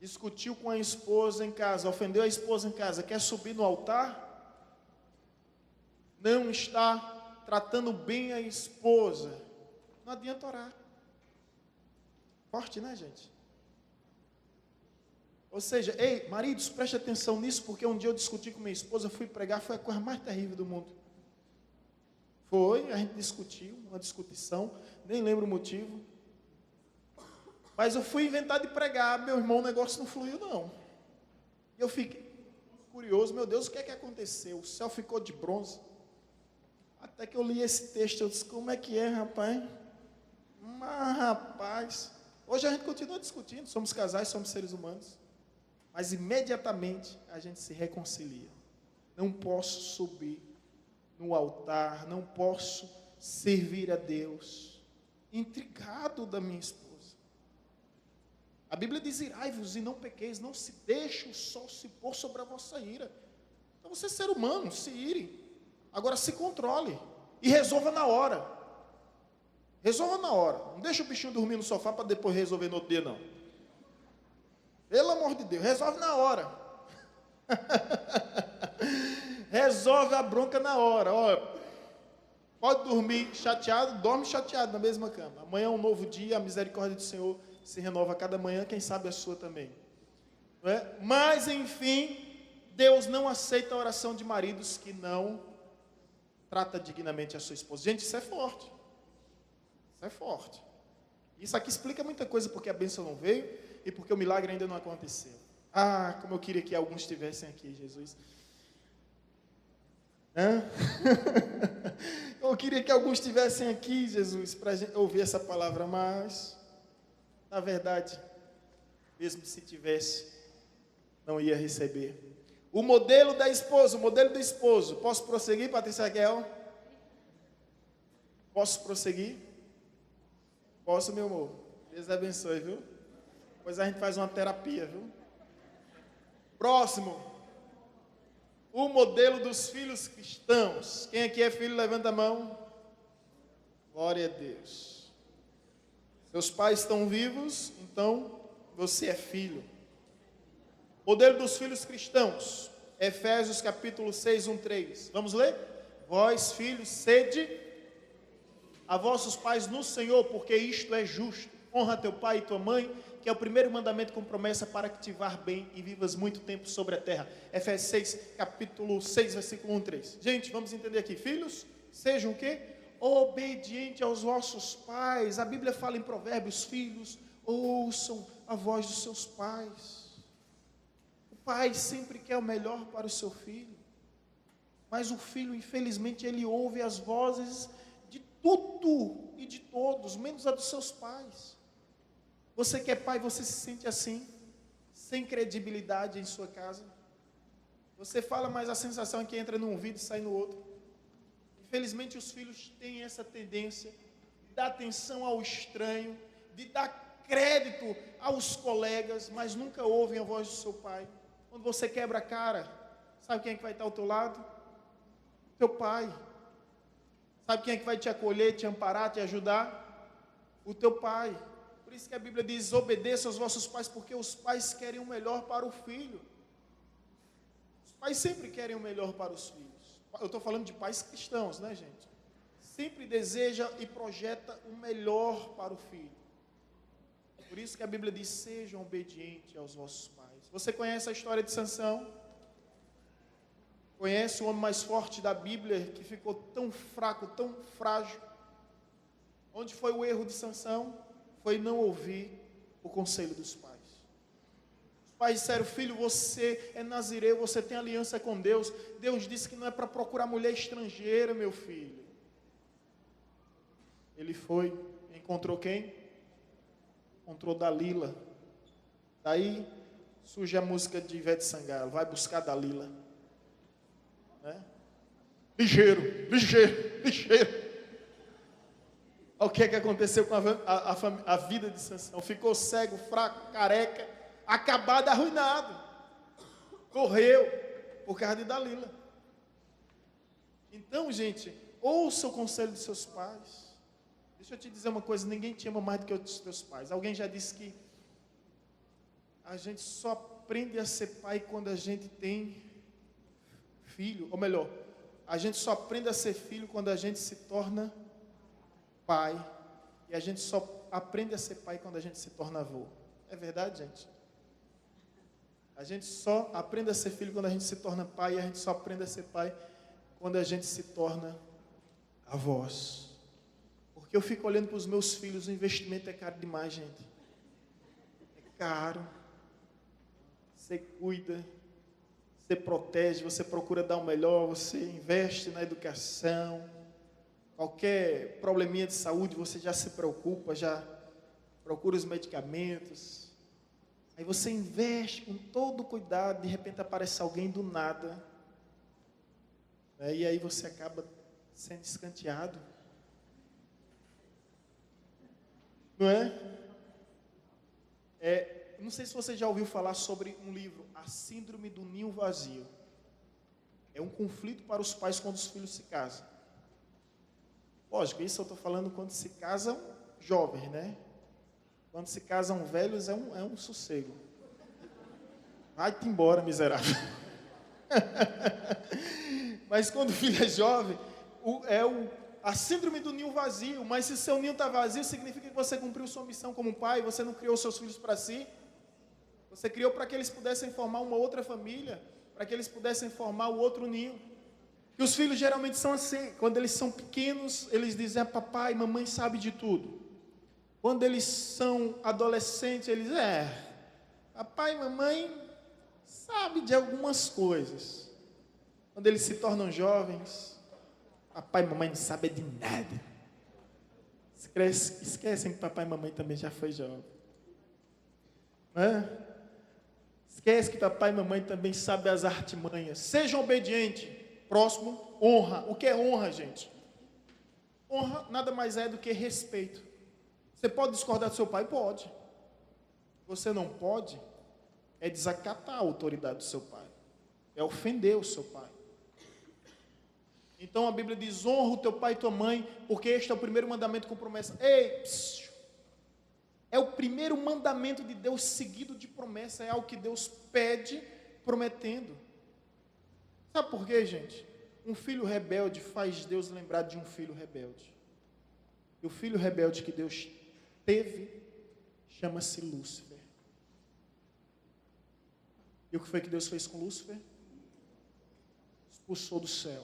Discutiu com a esposa em casa, ofendeu a esposa em casa, quer subir no altar? Não está tratando bem a esposa. Não adianta orar. Forte, né, gente? Ou seja, ei, maridos, preste atenção nisso, porque um dia eu discuti com minha esposa, fui pregar, foi a coisa mais terrível do mundo. Foi, a gente discutiu, uma discussão, nem lembro o motivo. Mas eu fui inventar de pregar, meu irmão, o negócio não fluiu, não. E eu fiquei curioso, meu Deus, o que é que aconteceu? O céu ficou de bronze. Até que eu li esse texto, eu disse, como é que é, rapaz? Mas, rapaz, hoje a gente continua discutindo, somos casais, somos seres humanos. Mas imediatamente a gente se reconcilia. Não posso subir no altar, não posso servir a Deus, intrigado da minha esposa. A Bíblia diz, irai-vos e não pequeis, não se deixe o sol se pôr sobre a vossa ira. Então você é ser humano, se ire. Agora se controle e resolva na hora. Resolva na hora. Não deixa o bichinho dormir no sofá para depois resolver no outro dia, não. Pelo amor de Deus, resolve na hora. Resolve a bronca na hora. Ó, pode dormir chateado, dorme chateado na mesma cama. Amanhã é um novo dia, a misericórdia do Senhor se renova a cada manhã, quem sabe a sua também. Não é? Mas, enfim, Deus não aceita a oração de maridos que não trata dignamente a sua esposa. Gente, isso é forte. Isso é forte. Isso aqui explica muita coisa, porque a bênção não veio e porque o milagre ainda não aconteceu. Ah, como eu queria que alguns estivessem aqui, Jesus. Eu queria que alguns estivessem aqui, Jesus, para ouvir essa palavra, mas, na verdade, mesmo se tivesse, não ia receber. O modelo da esposa, o modelo do esposo. Posso prosseguir, Patrícia Raquel? Posso prosseguir? Posso, meu amor? Deus abençoe, viu? Depois a gente faz uma terapia, viu? Próximo. O modelo dos filhos cristãos. Quem aqui é filho, levanta a mão. Glória a Deus. Seus pais estão vivos, então você é filho. Modelo dos filhos cristãos. Efésios capítulo 6, 1-3. Vamos ler? Vós, filhos, sede a vossos pais no Senhor, porque isto é justo. Honra teu pai e tua mãe, que é o primeiro mandamento com promessa para que te vá bem e vivas muito tempo sobre a terra. Efésios 6, capítulo 6, versículo 1-3. Gente, vamos entender aqui. Filhos, sejam o quê? Obediente aos vossos pais. A Bíblia fala em Provérbios, filhos, ouçam a voz dos seus pais. O pai sempre quer o melhor para o seu filho. Mas o filho, infelizmente, ele ouve as vozes de tudo e de todos, menos a dos seus pais. Você que é pai, você se sente assim, sem credibilidade em sua casa? Você fala, mas a sensação é que entra num ouvido e sai no outro. Infelizmente, os filhos têm essa tendência de dar atenção ao estranho, de dar crédito aos colegas, mas nunca ouvem a voz do seu pai. Quando você quebra a cara, sabe quem é que vai estar ao teu lado? Teu pai. Sabe quem é que vai te acolher, te amparar, te ajudar? O teu pai. Por isso que a Bíblia diz, obedeça aos vossos pais, porque os pais querem o melhor para o filho. Os pais sempre querem o melhor para os filhos. Eu estou falando de pais cristãos, né, gente? Sempre deseja e projeta o melhor para o filho. Por isso que a Bíblia diz, sejam obedientes aos vossos pais. Você conhece a história de Sansão? Conhece o homem mais forte da Bíblia, que ficou tão fraco, tão frágil? Onde foi o erro de Sansão? Foi não ouvir o conselho dos pais. Os pais disseram, filho, você é nazireu, você tem aliança com Deus. Deus disse que não é para procurar mulher estrangeira, meu filho. Ele foi, encontrou quem? Encontrou Dalila. Daí surge a música de Ivete Sangalo, vai buscar Dalila. Né? Ligeiro, ligeiro, ligeiro. Olha o que é que aconteceu com a vida de Sansão. Ficou cego, fraco, careca, acabado, arruinado. Correu por causa de Dalila. Então, gente, ouça o conselho dos seus pais. Deixa eu te dizer uma coisa, ninguém te ama mais do que os teus pais. Alguém já disse que a gente só aprende a ser pai quando a gente tem filho. Ou melhor, a gente só aprende a ser filho quando a gente se torna pai, e a gente só aprende a ser pai quando a gente se torna avô. É verdade, gente? A gente só aprende a ser filho quando a gente se torna pai, e a gente só aprende a ser pai quando a gente se torna avós. Porque eu fico olhando para os meus filhos, o investimento é caro demais, gente. É caro. Você cuida, você protege, você procura dar o melhor, você investe na educação. Qualquer probleminha de saúde, você já se preocupa, já procura os medicamentos. Aí você investe com todo cuidado, de repente aparece alguém do nada. E aí você acaba sendo escanteado. Não é? Não sei se você já ouviu falar sobre um livro, A Síndrome do Ninho Vazio. É um conflito para os pais quando os filhos se casam. Lógico, isso eu estou falando quando se casam jovens, né? Quando se casam velhos é um sossego. Vai-te embora, miserável. Mas quando o filho é jovem, a síndrome do ninho vazio. Mas se seu ninho está vazio, significa que você cumpriu sua missão como pai, você não criou seus filhos para si. Você criou para que eles pudessem formar uma outra família, para que eles pudessem formar o outro ninho. E os filhos geralmente são assim. Quando eles são pequenos, eles dizem: papai, mamãe sabe de tudo. Quando eles são adolescentes, eles papai e mamãe sabe de algumas coisas. Quando eles se tornam jovens, papai e mamãe não sabem de nada. Esquecem que papai e mamãe também já foi jovem. Esquece que papai e mamãe também sabem as artimanhas. Sejam obedientes. Próximo, honra. O que é honra, gente? Honra nada mais é do que respeito. Você pode discordar do seu pai? Pode. Você não pode desacatar a autoridade do seu pai. É ofender o seu pai. Então a Bíblia diz: honra o teu pai e tua mãe, porque este é o primeiro mandamento com promessa. É o primeiro mandamento de Deus seguido de promessa. É algo que Deus pede prometendo. Sabe por quê, gente? Um filho rebelde faz Deus lembrar de um filho rebelde. E o filho rebelde que Deus teve chama-se Lúcifer. E o que foi que Deus fez com Lúcifer? Expulsou do céu.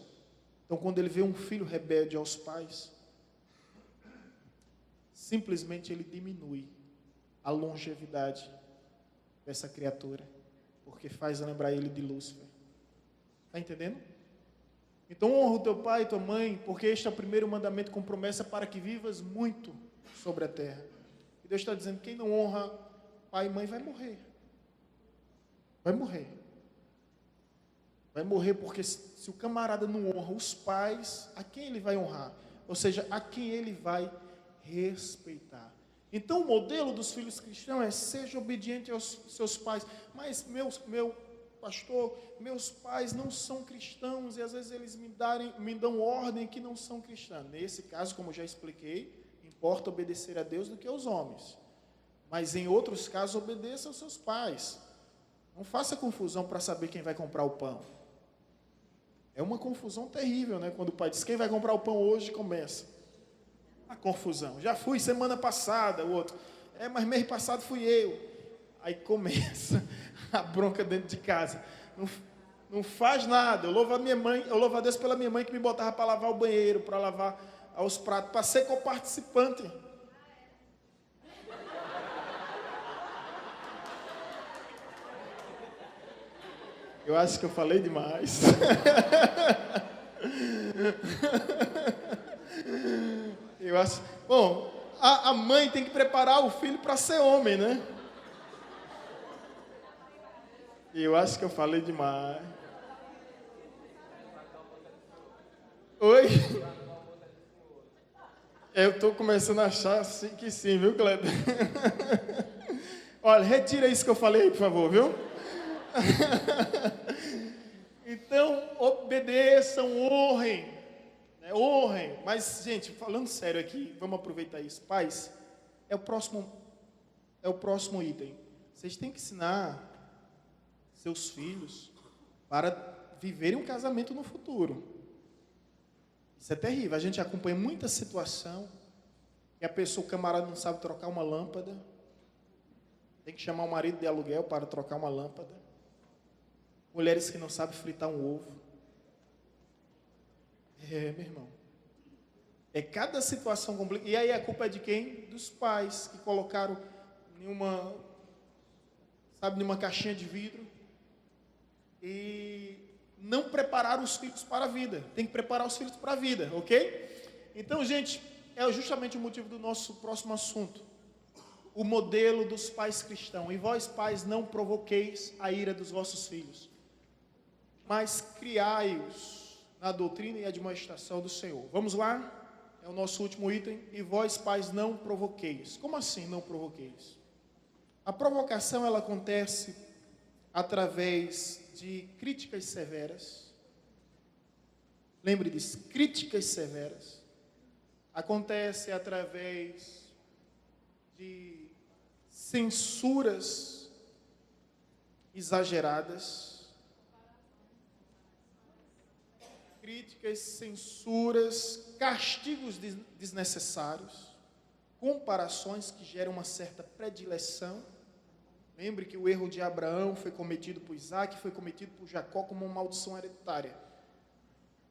Então, quando ele vê um filho rebelde aos pais, simplesmente ele diminui a longevidade dessa criatura, porque faz lembrar ele de Lúcifer. Está entendendo? Então honra o teu pai e tua mãe, porque este é o primeiro mandamento com promessa para que vivas muito sobre a terra. E Deus está dizendo: quem não honra pai e mãe vai morrer. Vai morrer. Vai morrer porque se o camarada não honra os pais, a quem ele vai honrar? Ou seja, a quem ele vai respeitar. Então o modelo dos filhos cristãos é: seja obediente aos seus pais. Mas meu pastor, meus pais não são cristãos e às vezes eles me dão ordem que não são cristãos. Nesse caso, como já expliquei, importa obedecer a Deus do que aos homens. Mas em outros casos, obedeça aos seus pais. Não faça confusão para saber quem vai comprar o pão. É uma confusão terrível, né? Quando o pai diz: quem vai comprar o pão hoje, começa a confusão. Já fui semana passada, o outro: mas mês passado fui eu. Aí começa a bronca dentro de casa. Não faz nada. Eu louvo a Deus pela minha mãe que me botava para lavar o banheiro, para lavar os pratos, para ser coparticipante. Eu acho que eu falei demais. Eu acho. Bom, a mãe tem que preparar o filho para ser homem, né? Eu acho que eu falei demais. Oi? Eu estou começando a achar assim, que sim, viu, Kleber? Olha, retira isso que eu falei, por favor, viu? Então, obedeçam, honrem. Né? Honrem. Mas, gente, falando sério aqui, vamos aproveitar isso. Pais, é o próximo item. Vocês têm que ensinar seus filhos para viverem um casamento no futuro. Isso é terrível. A gente acompanha muita situação que o camarada não sabe trocar uma lâmpada, tem que chamar o marido de aluguel para trocar uma lâmpada. Mulheres que não sabem fritar um ovo. Meu irmão. É cada situação complicada. E aí a culpa é de quem? Dos pais que colocaram numa caixinha de vidro e não prepararam os filhos para a vida. Tem que preparar os filhos para a vida, ok? Então, gente, é justamente o motivo do nosso próximo assunto. O modelo dos pais cristãos. E vós, pais, não provoqueis a ira dos vossos filhos, mas criai-os na doutrina e admoestação do Senhor. Vamos lá? É o nosso último item. E vós, pais, não provoqueis. Como assim não provoqueis? A provocação, ela acontece através de críticas severas. Lembre disso, críticas severas. Acontece através de censuras exageradas. críticas, censuras, castigos desnecessários, comparações que geram uma certa predileção. Lembre que o erro de Abraão foi cometido por Isaac, foi cometido por Jacó como uma maldição hereditária.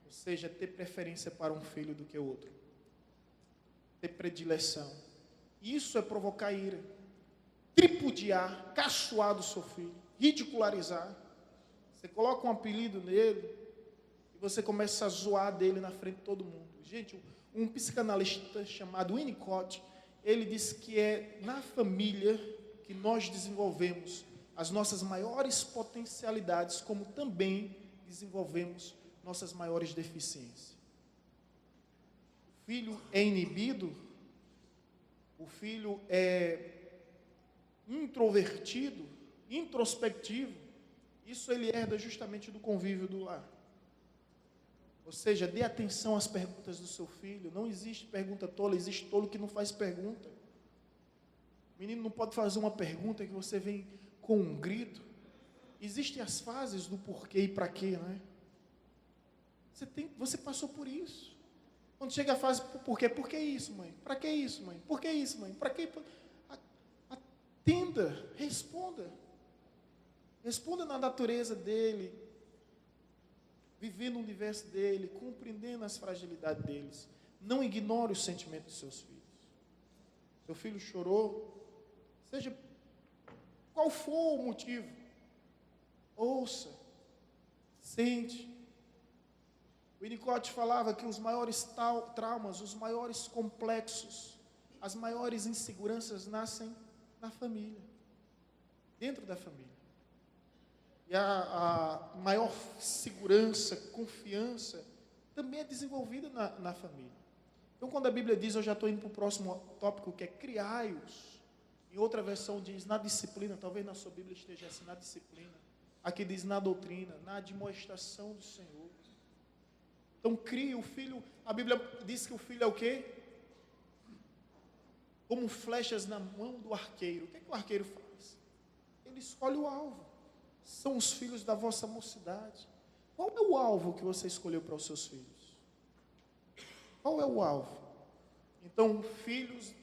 Ou seja, ter preferência para um filho do que o outro. Ter predileção. Isso é provocar ira. Tripudiar, caçoar do seu filho, ridicularizar. Você coloca um apelido nele e você começa a zoar dele na frente de todo mundo. Gente, um psicanalista chamado Winnicott, ele disse que é na família que nós desenvolvemos as nossas maiores potencialidades, como também desenvolvemos nossas maiores deficiências. O filho é inibido, o filho é introvertido, introspectivo, isso ele herda justamente do convívio do lar. Ou seja, dê atenção às perguntas do seu filho. Não existe pergunta tola, existe tolo que não faz pergunta. O menino não pode fazer uma pergunta que você vem com um grito. Existem as fases do porquê e para quê, não é? Você passou por isso. Quando chega a fase por quê? Por que isso, mãe? Para que isso, mãe? Por que isso, mãe? Para que? Atenda, responda. Responda na natureza dele, vivendo no universo dele, compreendendo as fragilidades deles. Não ignore os sentimentos dos seus filhos. Seu filho chorou, seja qual for o motivo, ouça, sente. O Winnicott falava que os maiores traumas, os maiores complexos, as maiores inseguranças nascem na família, dentro da família. E a maior segurança, confiança, também é desenvolvida na família. Então, quando a Bíblia diz, eu já estou indo para o próximo tópico, que é criai-os. Em outra versão diz, na disciplina, talvez na sua Bíblia esteja assim, na disciplina. Aqui diz, na doutrina, na admoestação do Senhor. Então, crie o filho. A Bíblia diz que o filho é o quê? Como flechas na mão do arqueiro. O que é que o arqueiro faz? Ele escolhe o alvo. São os filhos da vossa mocidade. Qual é o alvo que você escolheu para os seus filhos? Qual é o alvo? Então, filhos,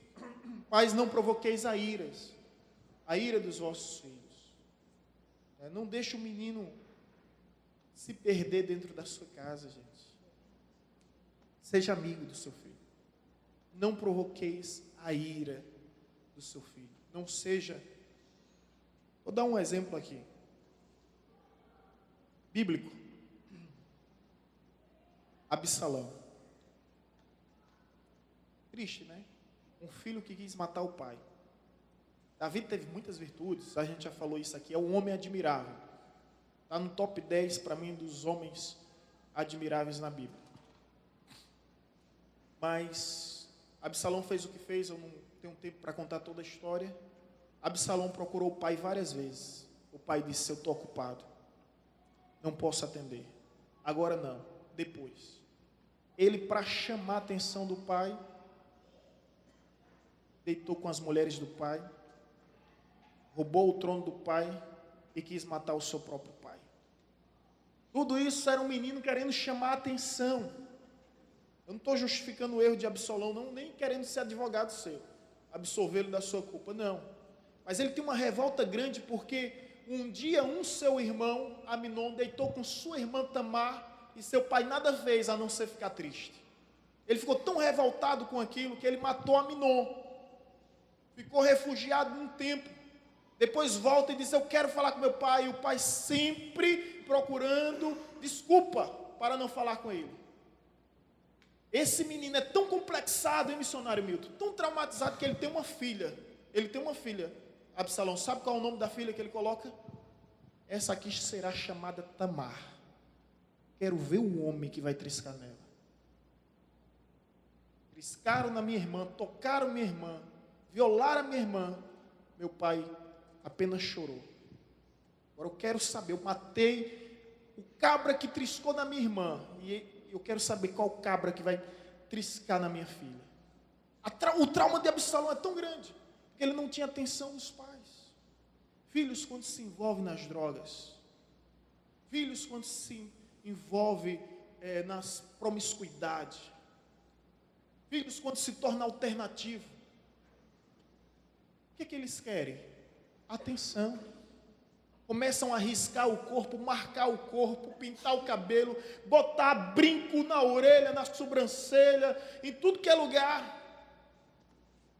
pais, não provoqueis a ira dos vossos filhos. Não deixe o menino se perder dentro da sua casa, gente. Seja amigo do seu filho. Não provoqueis a ira do seu filho. Não seja... Vou dar um exemplo aqui. Bíblico. Absalão. Triste, né? Um filho que quis matar o pai. Davi teve muitas virtudes, a gente já falou isso aqui, é um homem admirável. Está no top 10 para mim dos homens admiráveis na Bíblia. Mas Absalão fez o que fez, eu não tenho tempo para contar toda a história. Absalão procurou o pai várias vezes. O pai disse, eu estou ocupado, não posso atender. Agora não, depois. Ele, para chamar a atenção do pai, deitou com as mulheres do pai, roubou o trono do pai e quis matar o seu próprio pai. Tudo isso era um menino querendo chamar a atenção. Eu não estou justificando o erro de Absalão, não, nem querendo ser advogado seu, absolvê-lo da sua culpa, não. Mas ele tem uma revolta grande porque um dia seu irmão, Aminon, deitou com sua irmã Tamar e seu pai nada fez a não ser ficar triste. Ele ficou tão revoltado com aquilo que ele matou Aminon. Ficou refugiado um tempo. Depois volta e diz, eu quero falar com meu pai. E o pai sempre procurando desculpa para não falar com ele. Esse menino é tão complexado, hein, missionário Milton? Tão traumatizado que ele tem uma filha. Ele tem uma filha. Absalão, sabe qual é o nome da filha que ele coloca? Essa aqui será chamada Tamar. Quero ver o homem que vai triscar nela. Triscaram na minha irmã, tocaram minha irmã, violaram a minha irmã. Meu pai apenas chorou. Agora eu quero saber, eu matei o cabra que triscou na minha irmã. E eu quero saber qual cabra que vai triscar na minha filha. O trauma de Absalão é tão grande, porque ele não tinha atenção dos pais. Filhos quando se envolvem nas drogas, filhos quando se envolvem na promiscuidade. Filhos, quando se torna alternativo, o que eles querem? Atenção. Começam a riscar o corpo, marcar o corpo, pintar o cabelo, botar brinco na orelha, na sobrancelha, em tudo que é lugar.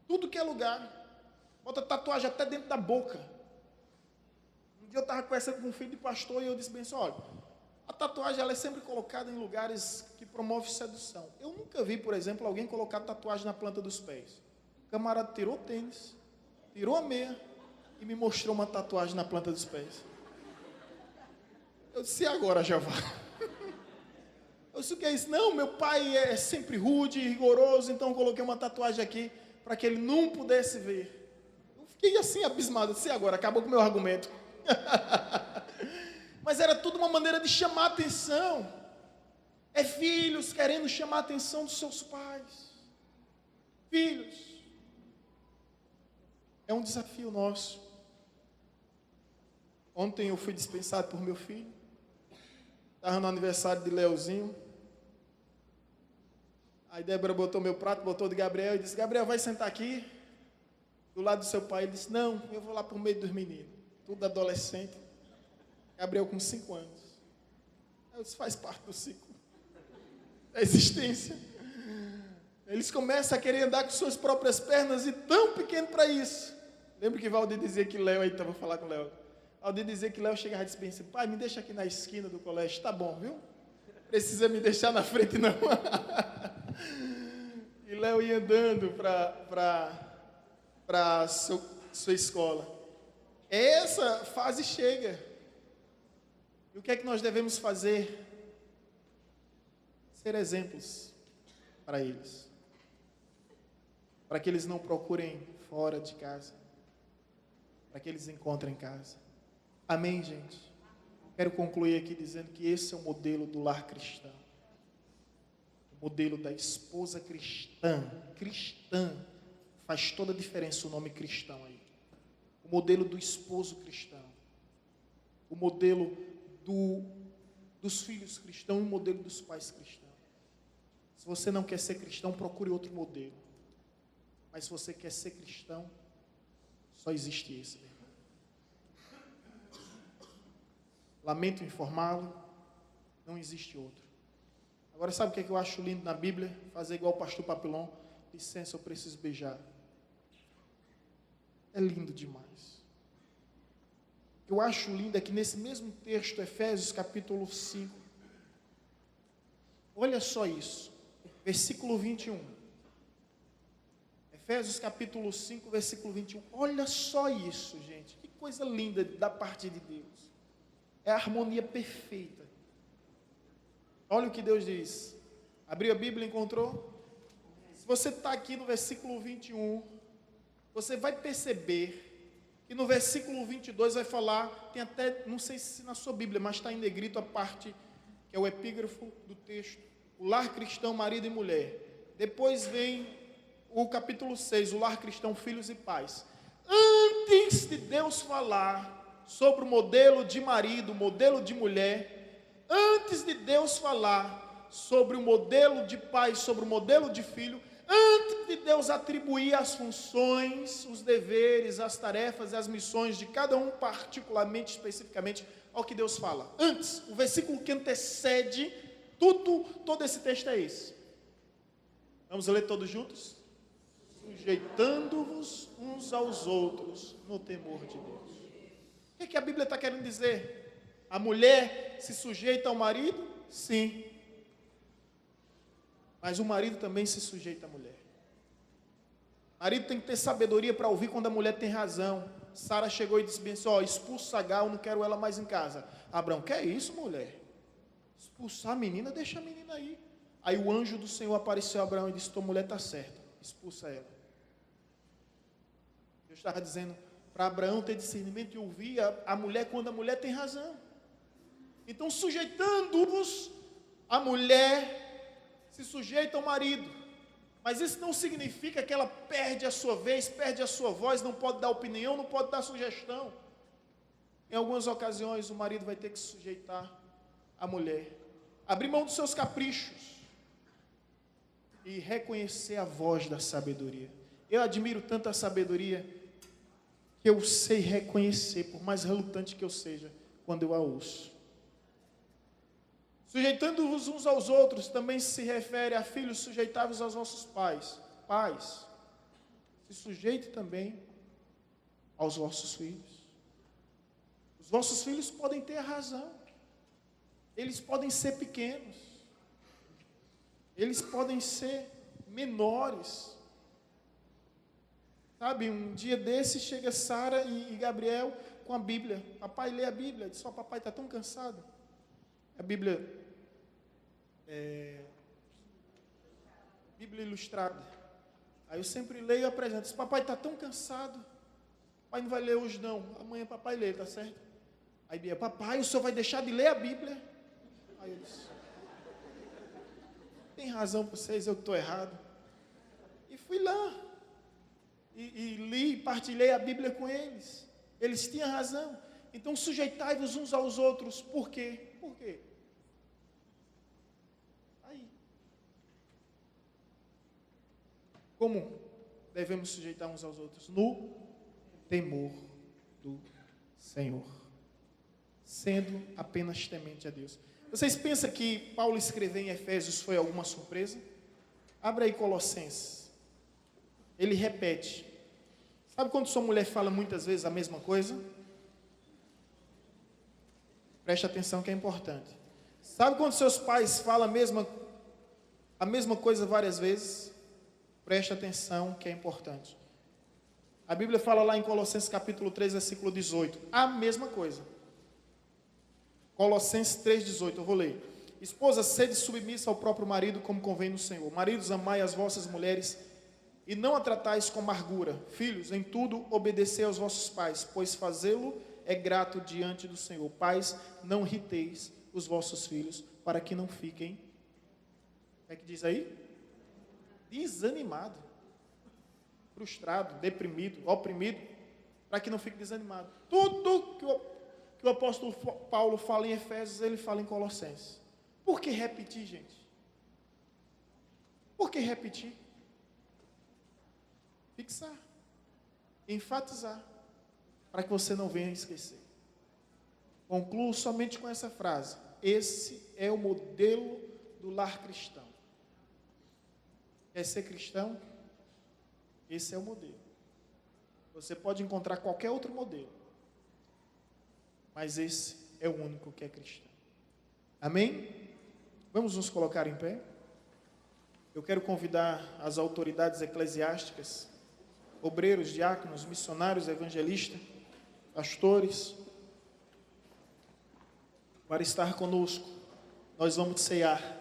Tudo que é lugar. Bota tatuagem até dentro da boca. Um dia eu estava conversando com um filho de pastor e eu disse bem assim, olha, a tatuagem ela é sempre colocada em lugares que promovem sedução. Eu nunca vi, por exemplo, alguém colocar tatuagem na planta dos pés. O camarada tirou o tênis, tirou a meia e me mostrou uma tatuagem na planta dos pés. Eu disse, e agora, Jeová? Eu disse, o que é isso? Não, meu pai é sempre rude e rigoroso, então eu coloquei uma tatuagem aqui para que ele não pudesse ver. Eu fiquei assim, abismado. Eu disse, e agora? Acabou com o meu argumento. Mas era tudo uma maneira de chamar a atenção. É filhos querendo chamar a atenção dos seus pais. Filhos. É um desafio nosso. Ontem eu fui dispensado por meu filho. Estava no aniversário de Leozinho. Aí Débora botou meu prato, botou de Gabriel e disse, Gabriel, vai sentar aqui, do lado do seu pai. Ele disse, não, eu vou lá por meio dos meninos. Tudo adolescente. Gabriel com 5 anos. Eu disse, faz parte do ciclo da existência. Eles começam a querer andar com suas próprias pernas e tão pequeno para isso. Lembra que Valdir dizia que Léo, então vou falar com o Léo. Valdir dizia que Léo chegava e disse bem assim, pai, me deixa aqui na esquina do colégio, tá bom, viu? Precisa me deixar na frente não. E Léo ia andando para sua escola. Essa fase chega. E o que é que nós devemos fazer? Ser exemplos para eles. Para que eles não procurem fora de casa. Para que eles encontrem em casa. Amém, gente? Quero concluir aqui dizendo que esse é o modelo do lar cristão. O modelo da esposa cristã. Cristã. Faz toda a diferença o nome cristão aí. O modelo do esposo cristão. O modelo dos filhos cristãos e o modelo dos pais cristãos. Se você não quer ser cristão, procure outro modelo. Mas se você quer ser cristão, só existe esse, meu irmão. Lamento informá-lo, não existe outro. Agora, sabe o que é que eu acho lindo na Bíblia? Fazer igual o pastor Papilon. Licença, eu preciso beijar. É lindo demais. O que eu acho lindo é que nesse mesmo texto, Efésios capítulo 5, olha só isso, versículo 21. Efésios capítulo 5, versículo 21. Olha só isso, gente. Que coisa linda da parte de Deus. É a harmonia perfeita. Olha o que Deus diz. Abriu a Bíblia e encontrou? Se você está aqui no versículo 21, você vai perceber que no versículo 22 vai falar, tem até, não sei se na sua Bíblia, mas está em negrito a parte que é o epígrafo do texto. O lar cristão, marido e mulher. Depois vem o capítulo 6, o lar cristão, filhos e pais. Antes de Deus falar sobre o modelo de marido, modelo de mulher, antes de Deus falar sobre o modelo de pai, sobre o modelo de filho, antes de Deus atribuir as funções, os deveres, as tarefas e as missões de cada um particularmente, especificamente, ao que Deus fala. Antes, o versículo que antecede todo esse texto é esse. Vamos ler todos juntos? Sujeitando-vos uns aos outros no temor de Deus. O que a Bíblia está querendo dizer? A mulher se sujeita ao marido? Sim. Mas o marido também se sujeita à mulher. O marido tem que ter sabedoria para ouvir quando a mulher tem razão. Sara chegou e disse bem assim, expulsa Agar, eu não quero ela mais em casa. Abraão, que é isso, mulher? Expulsar a menina, deixa a menina aí. Aí o anjo do Senhor apareceu a Abraão e disse, tua mulher está certa, expulsa ela. Eu estava dizendo para Abraão ter discernimento e ouvir a mulher quando a mulher tem razão. Então, sujeitando-vos, a mulher se sujeita ao marido. Mas isso não significa que ela perde a sua vez, perde a sua voz, não pode dar opinião, não pode dar sugestão. Em algumas ocasiões, o marido vai ter que se sujeitar à mulher. abrir mão dos seus caprichos e reconhecer a voz da sabedoria. Eu admiro tanto a sabedoria que eu sei reconhecer, por mais relutante que eu seja, quando eu a ouço. Sujeitando-vos uns aos outros também se refere a filhos sujeitáveis aos vossos pais. Pais, se sujeite também aos vossos filhos. Os vossos filhos podem ter a razão. Eles podem ser pequenos. Eles podem ser menores. Sabe, um dia desse chega Sara e Gabriel com a Bíblia. Papai lê a Bíblia. Diz, ó, papai está tão cansado. A Bíblia Bíblia Ilustrada. Aí eu sempre leio e apresento. Diz, papai está tão cansado. Papai não vai ler hoje não. Amanhã papai lê, tá certo? Aí Bia, papai, o senhor vai deixar de ler a Bíblia? Aí eu disse, tem razão para vocês, eu estou errado. E fui lá. E li, partilhei a Bíblia com eles. Eles tinham razão. Então sujeitai-vos uns aos outros. Por quê? Por quê? Aí. Como devemos sujeitar uns aos outros? No temor do Senhor. Sendo apenas temente a Deus. Vocês pensam que Paulo escrever em Efésios foi alguma surpresa? Abra aí Colossenses. Ele repete. Sabe quando sua mulher fala muitas vezes a mesma coisa? Preste atenção que é importante. Sabe quando seus pais falam a mesma coisa várias vezes? Preste atenção que é importante. A Bíblia fala lá em Colossenses capítulo 3, versículo 18. A mesma coisa. Colossenses 3,18, eu vou ler. Esposas, sede submissa ao próprio marido, como convém no Senhor. Maridos, amai as vossas mulheres, e não a tratais com amargura. Filhos, em tudo obedecei aos vossos pais, pois fazê-lo é grato diante do Senhor. Pais, não irriteis os vossos filhos, para que não fiquem, como é que diz aí? Desanimado, frustrado, deprimido, oprimido, para que não fique desanimado. Tudo que o apóstolo Paulo fala em Efésios, ele fala em Colossenses. Por que repetir, gente? Por que repetir? Fixar, enfatizar, para que você não venha esquecer. Concluo somente com essa frase. Esse é o modelo do lar cristão. Quer ser cristão? Esse é o modelo. Você pode encontrar qualquer outro modelo, mas esse é o único que é cristão. Amém? Vamos nos colocar em pé? Eu quero convidar as autoridades eclesiásticas, obreiros, diáconos, missionários, evangelistas, pastores, para estar conosco. Nós vamos ceiar.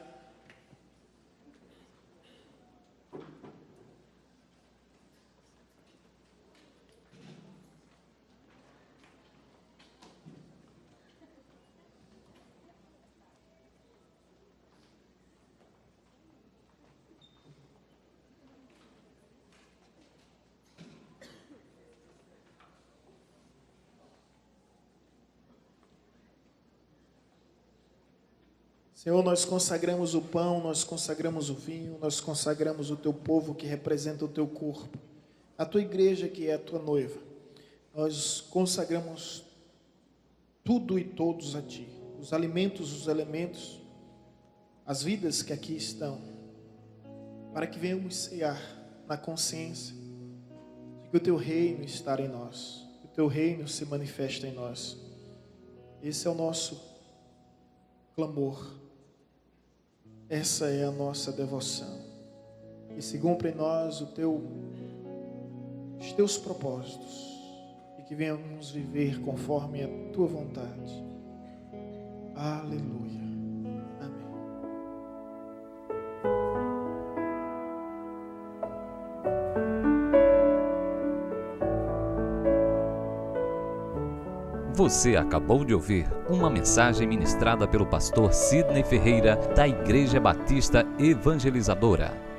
Senhor, nós consagramos o pão, nós consagramos o vinho, nós consagramos o teu povo que representa o teu corpo, a tua igreja que é a tua noiva. Nós consagramos tudo e todos a ti, os alimentos, os elementos, as vidas que aqui estão, para que venhamos cear na consciência de que o teu reino está em nós, que o teu reino se manifesta em nós. Esse é o nosso clamor. Essa é a nossa devoção. Que se cumpra em nós os teus propósitos. E que venhamos viver conforme a tua vontade. Aleluia. Amém. Você acabou de ouvir uma mensagem ministrada pelo pastor Sidney Ferreira, da Igreja Batista Evangelizadora.